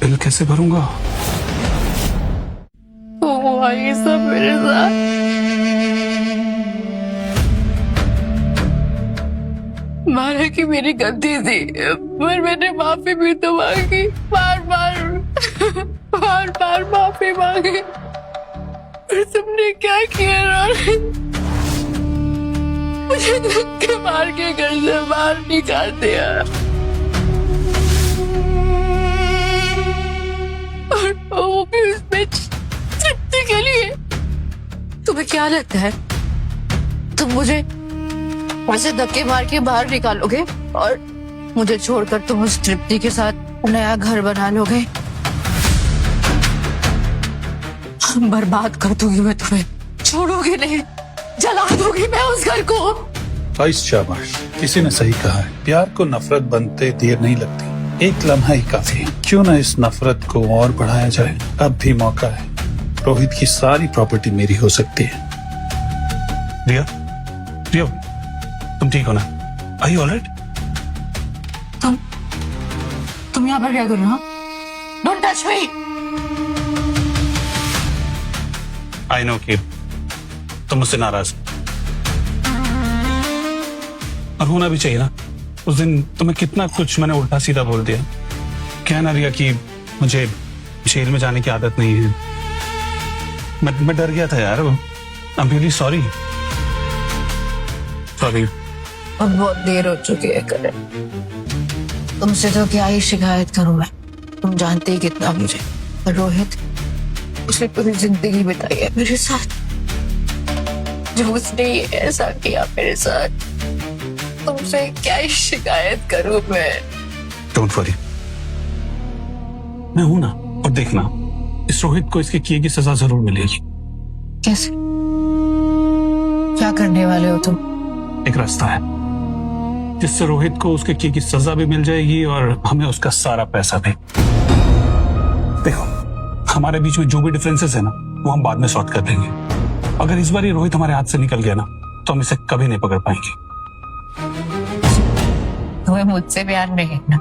Bill कैसे भरूंगा? हुआ ये सब मेरे साथ। माना कि मेरी गलती थी, पर मैंने माफी भी तो मांगी, बार बार माफी मांगी, पर तुमने क्या किया रोहित? मुझे धक्के मार के घर से बाहर निकाल दिया, और वो भी उसमें तृप्ति के लिए। तुम्हें क्या लगता है तुम मुझे ऐसे धक्के मार के बाहर निकालोगे और मुझे छोड़कर तुम उस तृप्ति के साथ नया घर बना लोगे? बर्बाद कर दूंगी मैं तुम्हें, छोड़ोगी नहीं, जला दूंगी मैं उस घर को। आइस शाबाश, किसी ने सही कहा है, प्यार को नफरत बनते देर नहीं लगती, एक लम्हा ही काफी है। क्यों ना इस नफरत को और बढ़ाया जाए, अब भी मौका है। रोहित की सारी प्रॉपर्टी मेरी हो सकती है। रिया, रिया, तुम ठीक हो ना? Are you all right? तुम यहाँ पर क्या कर रहे हो? Don't touch me! I know कि तुम मुझसे नाराज और होना भी चाहिए ना। उस दिन तुम्हें कितना कुछ मैंने उल्टा सीधा बोल दिया। कहना रिया कि मुझे जेल में जाने की आदत नहीं है। मैं डर गया था यार। I'm really sorry. Sorry. अब बहुत देर हो चुकी है करण। तुमसे तो क्या ही शिकायत करूं मैं, तुम जानते ही कितना मुझे। और रोहित, उसने पूरी जिंदगी बिताई है मेरे साथ, जो उसने ऐसा किया मेरे साथ, तुमसे क्या ही शिकायत करूं मैं। Don't worry. मैं हूं ना, और देखना इस रोहित को इसके किए की सजा जरूर मिलेगी। कैसे? क्या करने वाले हो तुम? एक रास्ता है जिससे रोहित को उसके किए की सजा भी मिल जाएगी और हमें उसका सारा पैसा भी। देखो, हमारे बीच में जो भी डिफरेंसेस है ना, वो हम बाद में सॉर्ट कर देंगे। अगर इस बार ये रोहित हमारे हाथ से निकल गया ना, तो हम इसे कभी नहीं पकड़ पाएंगे। तुम्हें मुझसे प्यार नहीं है ना,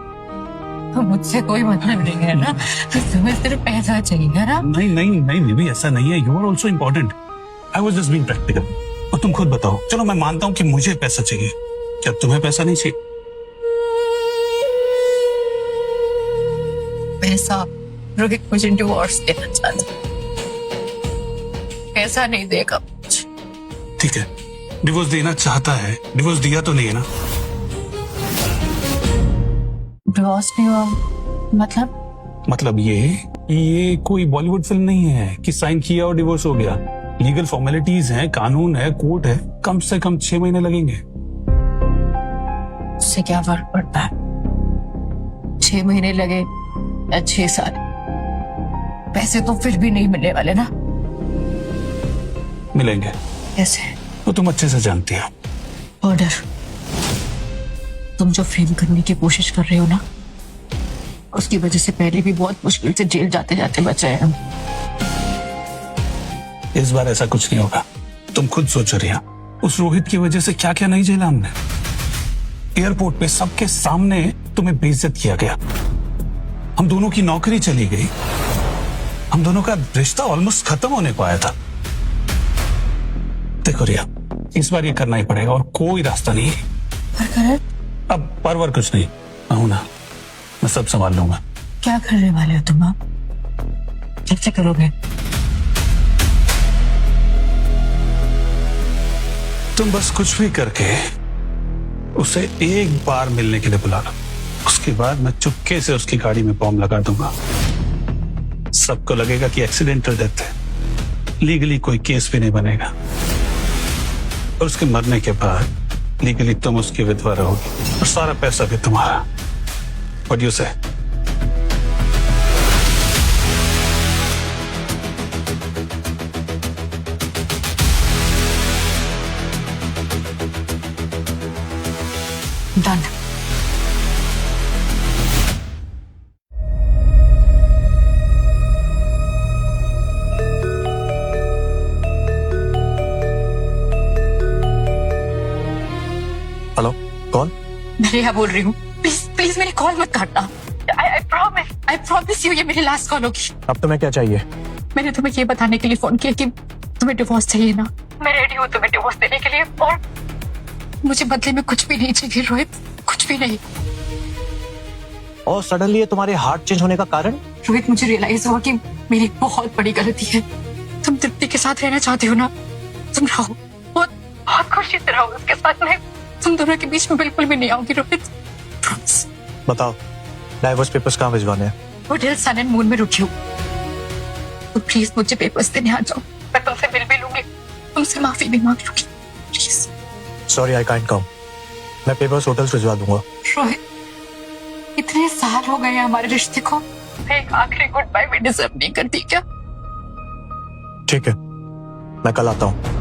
तो मुझसे कोई मतलब नहीं है ना, तुम्हें सिर्फ पैसा चाहिए ना? नहीं नहीं नहीं, बेबी ऐसा नहीं है। You are also important. I was just being practical. और तुम खुद बताओ, चलो मैं मानता हूँ कि मुझे पैसा चाहिए, क्या तुम्हें पैसा नहीं चाहिए? पैसा? रोहित मुझे डिवोर्स देना चाहता, पैसा नहीं देगा मुझे। ठीक है, डिवोर्स देना चाहता है, डिवोर्स दिया तो नहीं है ना? डिवोर्स नहीं हुआ मतलब ये कोई बॉलीवुड फिल्म नहीं है कि साइन किया और डिवोर्स हो गया। लीगल फॉर्मेलिटीज हैं, कानून है, कोर्ट है, कम से कम 6 महीने लगेंगे। उससे क्या फर्क पड़ता है? 6 महीने लगे या 6 साल, पैसे तो फिर भी नहीं मिलने वाले ना। मिलेंगे। कैसे? वो तुम अच्छे से जानती हो। ऑर्डर, तुम जो फ्रेम करने की कोशिश कर रहे हो ना, उसकी वजह से पहले भी बहुत मुश्किल से जेल जाते जाते बचे हैं हम। इस बार ऐसा कुछ नहीं होगा। तुम खुद सोचो रिया, उस रोहित की वजह से क्या क्या नहीं झेला हमने। एयरपोर्ट पे सबके सामने तुम्हें बेइज्जत किया गया, हम दोनों की नौकरी चली गई, हम दोनों का रिश्ता ऑलमोस्ट खत्म होने को आया था। देखो रिया, इस बार ये करना ही पड़ेगा और कोई रास्ता नहीं है। अब परवर कुछ नहीं, मैं हूं ना, मैं सब संभाल लूंगा। क्या करने वाले हो तुम? आप कैसे करोगे? तुम बस कुछ भी करके उसे एक बार मिलने के लिए बुला लो, उसके बाद मैं चुपके से उसकी गाड़ी में बॉम्ब लगा दूंगा। सबको लगेगा कि एक्सीडेंटल डेथ है, लीगली कोई केस भी नहीं बनेगा। और उसके मरने के बाद लीगली तुम उसकी विधवा रहोगी और सारा पैसा भी तुम्हारा। व्हाट यू से? डन। हेलो, कौन? मैं रिया बोल रही हूँ। प्लीज प्लीज मेरी कॉल मत काटना। आई प्रॉमिस यू ये मेरी लास्ट कॉल होगी। अब तुम्हें क्या चाहिए? मैंने तुम्हें ये बताने के लिए फोन किया कि तुम्हें डिवोर्स चाहिए ना। मैं रेडी हूँ तुम्हें डिवोर्स देने के लिए, और मुझे बदले में कुछ भी नहीं चाहिए रोहित, कुछ भी नहीं। और सडनली ये तुम्हारे हार्ट चेंज होने का कारण? रोहित, मुझे रियलाइज हुआ कि मेरी बहुत बड़ी गलती है। तुम तृप्ति के साथ रहना चाहते हो ना, तुम रहो, बहुत बहुत खुशी से रहो उसके साथ। में तुम दोनों के बीच में बिल्कुल भी नहीं आऊंगी रोहित, प्रॉमिस। बताओ, डाइवोर्स पेपर्स कहाँ भिजवाने हैं? होटल सन एंड मून में रुकी हूँ। तो प्लीज मुझे पेपर्स देने आ जाओ। मैं तुमसे मिल भी लूंगी, तुमसे माफी भी मांग लूंगी, please. Sorry, I can't come. मैं पेपर्स होटल से भिजवा दूंगा। रोहित, इतने साल हो गए हमारे रिश्ते को, मैं एक आखिरी गुड बाय भी डिजर्व नहीं करती क्या? ठीक है, मैं कल आता हूँ।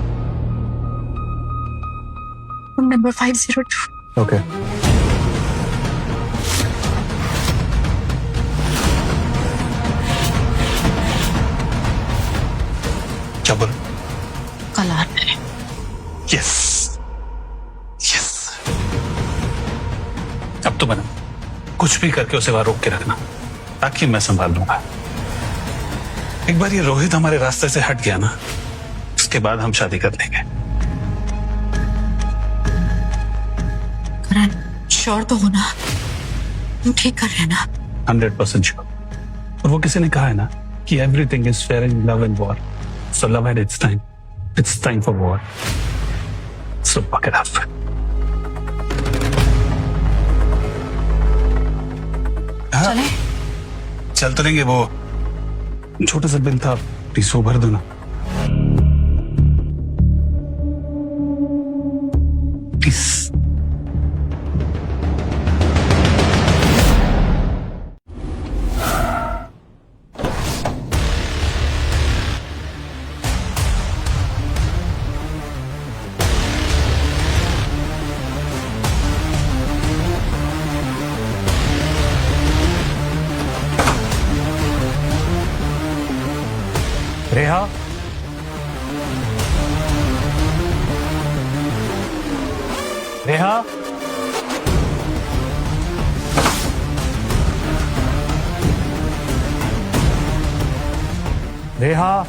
नंबर 502। ओके। क्या बोल? कल आना है। Yes yes. अब तो बना, कुछ भी करके उसे वहां रोक के रखना, ताकि मैं संभाल लूंगा। एक बार ये रोहित हमारे रास्ते से हट गया ना, उसके बाद हम शादी कर लेंगे। करण, श्योर तो हो ना? तुम ठीक कर रहे हैं ना? 100% श्योर। और वो किसी ने कहा है ना कि everything is fair in love and war, so love at it's time for war, so buck it up. चले? चल तो लेंगे, वो छोटा सा बिल था, प्लीज वो भर दो ना प्लीज। रेहा, रेहा, रेहा,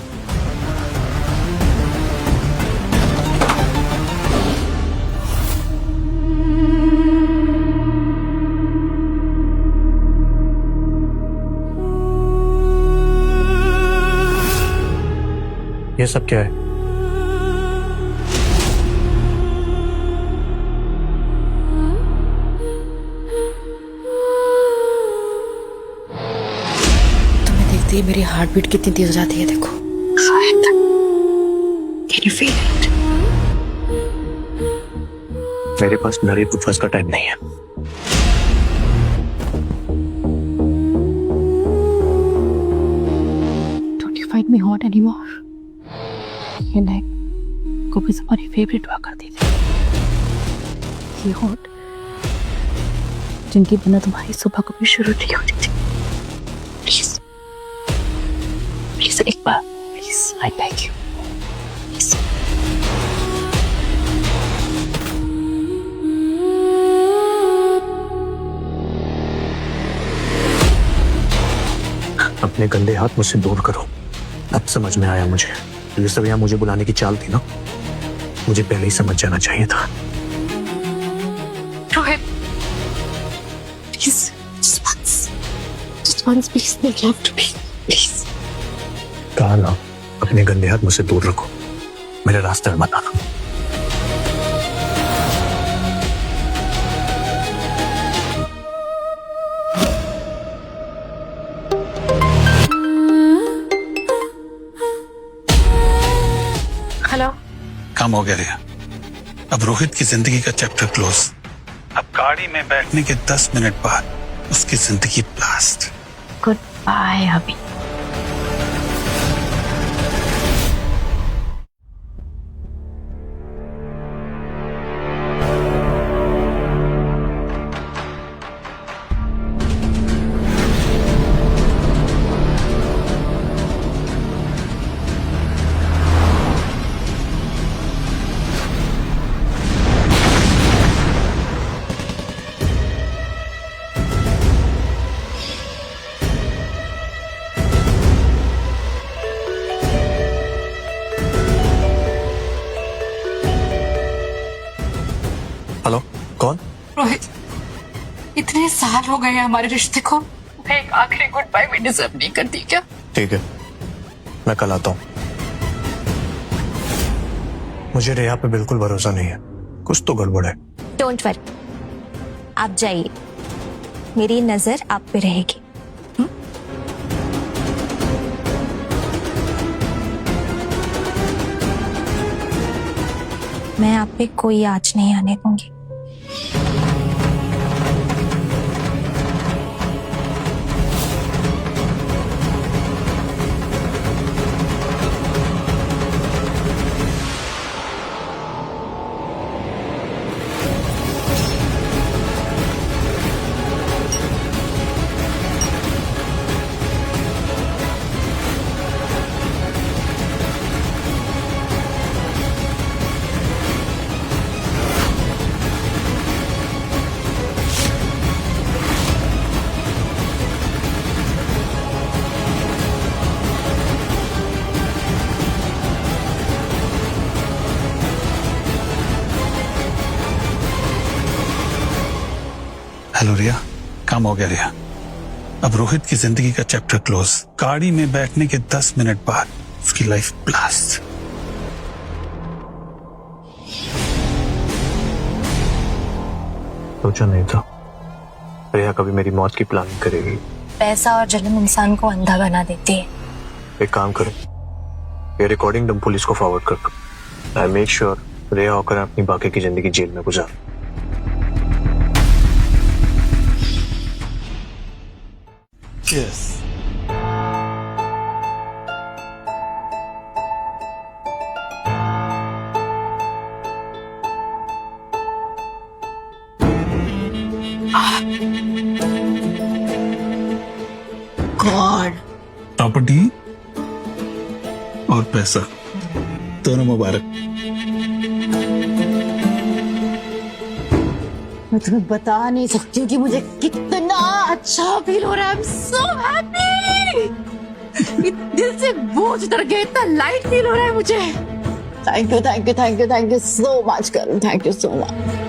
ये सब क्या है? तुम्हें देखते ही मेरी हार्ट बीट कितनी तेज हो जाती है, देखो। Can you feel it? मेरे पास नरी पुफस का टाइम नहीं है। Don't you find me hot anymore? ये नेक को भी हमारी फेवरेट हुआ करती थी। ये हॉट जिनकी बिना तुम्हारी सुबह कभी शुरू नहीं होती थी। प्लीज प्लीज एक बार, please, I beg you, please. अपने गंदे हाथ मुझसे दूर करो। अब समझ में आया मुझे, ये सब यहाँ मुझे बुलाने की चाल थी ना, मुझे पहले ही समझ जाना चाहिए था। Rohit, please, just once, please make love to me, please. कहा ना, अपने गंदे हाथ मुझसे दूर रखो, मेरे रास्ते में मत आना। हेलो। काम हो गया रिया, अब रोहित की जिंदगी का चैप्टर क्लोज। अब गाड़ी में बैठने के 10 मिनट बाद उसकी जिंदगी ब्लास्ट। गुड बाय अभी। हेलो, कौन? रोहित, इतने साल हो गए हमारे रिश्ते को, मैं एक आखिरी गुड बाय भी डिजर्व नहीं करती क्या? ठीक है, मैं कल आता हूँ। मुझे रेहा पे बिल्कुल भरोसा नहीं है, कुछ तो गड़बड़ है। डोंट वरी, आप जाइए, मेरी नजर आप पे रहेगी। मैं आप पे कोई आँच नहीं आने दूंगी। हेलो रिया, काम हो गया रिया। अब रोहित की जिंदगी का चैप्टर क्लोज। गाड़ी में बैठने के 10 मिनट बाद उसकी लाइफ ब्लास्ट। सोचा नहीं था रिया कभी मेरी मौत की प्लानिंग करेगी। पैसा और जलन इंसान को अंधा बना देती है। एक काम करो, ये रिकॉर्डिंग तुम पुलिस को फॉरवर्ड कर दो। आई मेक श्योर रिया होकर अपनी बाकी की जिंदगी जेल में गुजार। Yes. गॉड, प्रॉपर्टी और पैसा दोनों मुबारक। मैं तुम्हें बता नहीं सकती हूँ कि मुझे कितना अच्छा फील हो रहा है। I'm so happy। दिल से बोझ उतर गया, इतना लाइट फील हो रहा है मुझे। Thank you, thank you, thank you, thank you so much Karun, thank you so much.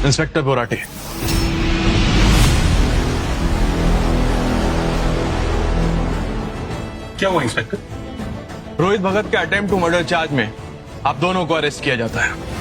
Inspector Borate, क्या हुआ इंस्पेक्टर? रोहित भगत के अटेम्प्ट टू मर्डर चार्ज में आप दोनों को अरेस्ट किया जाता है।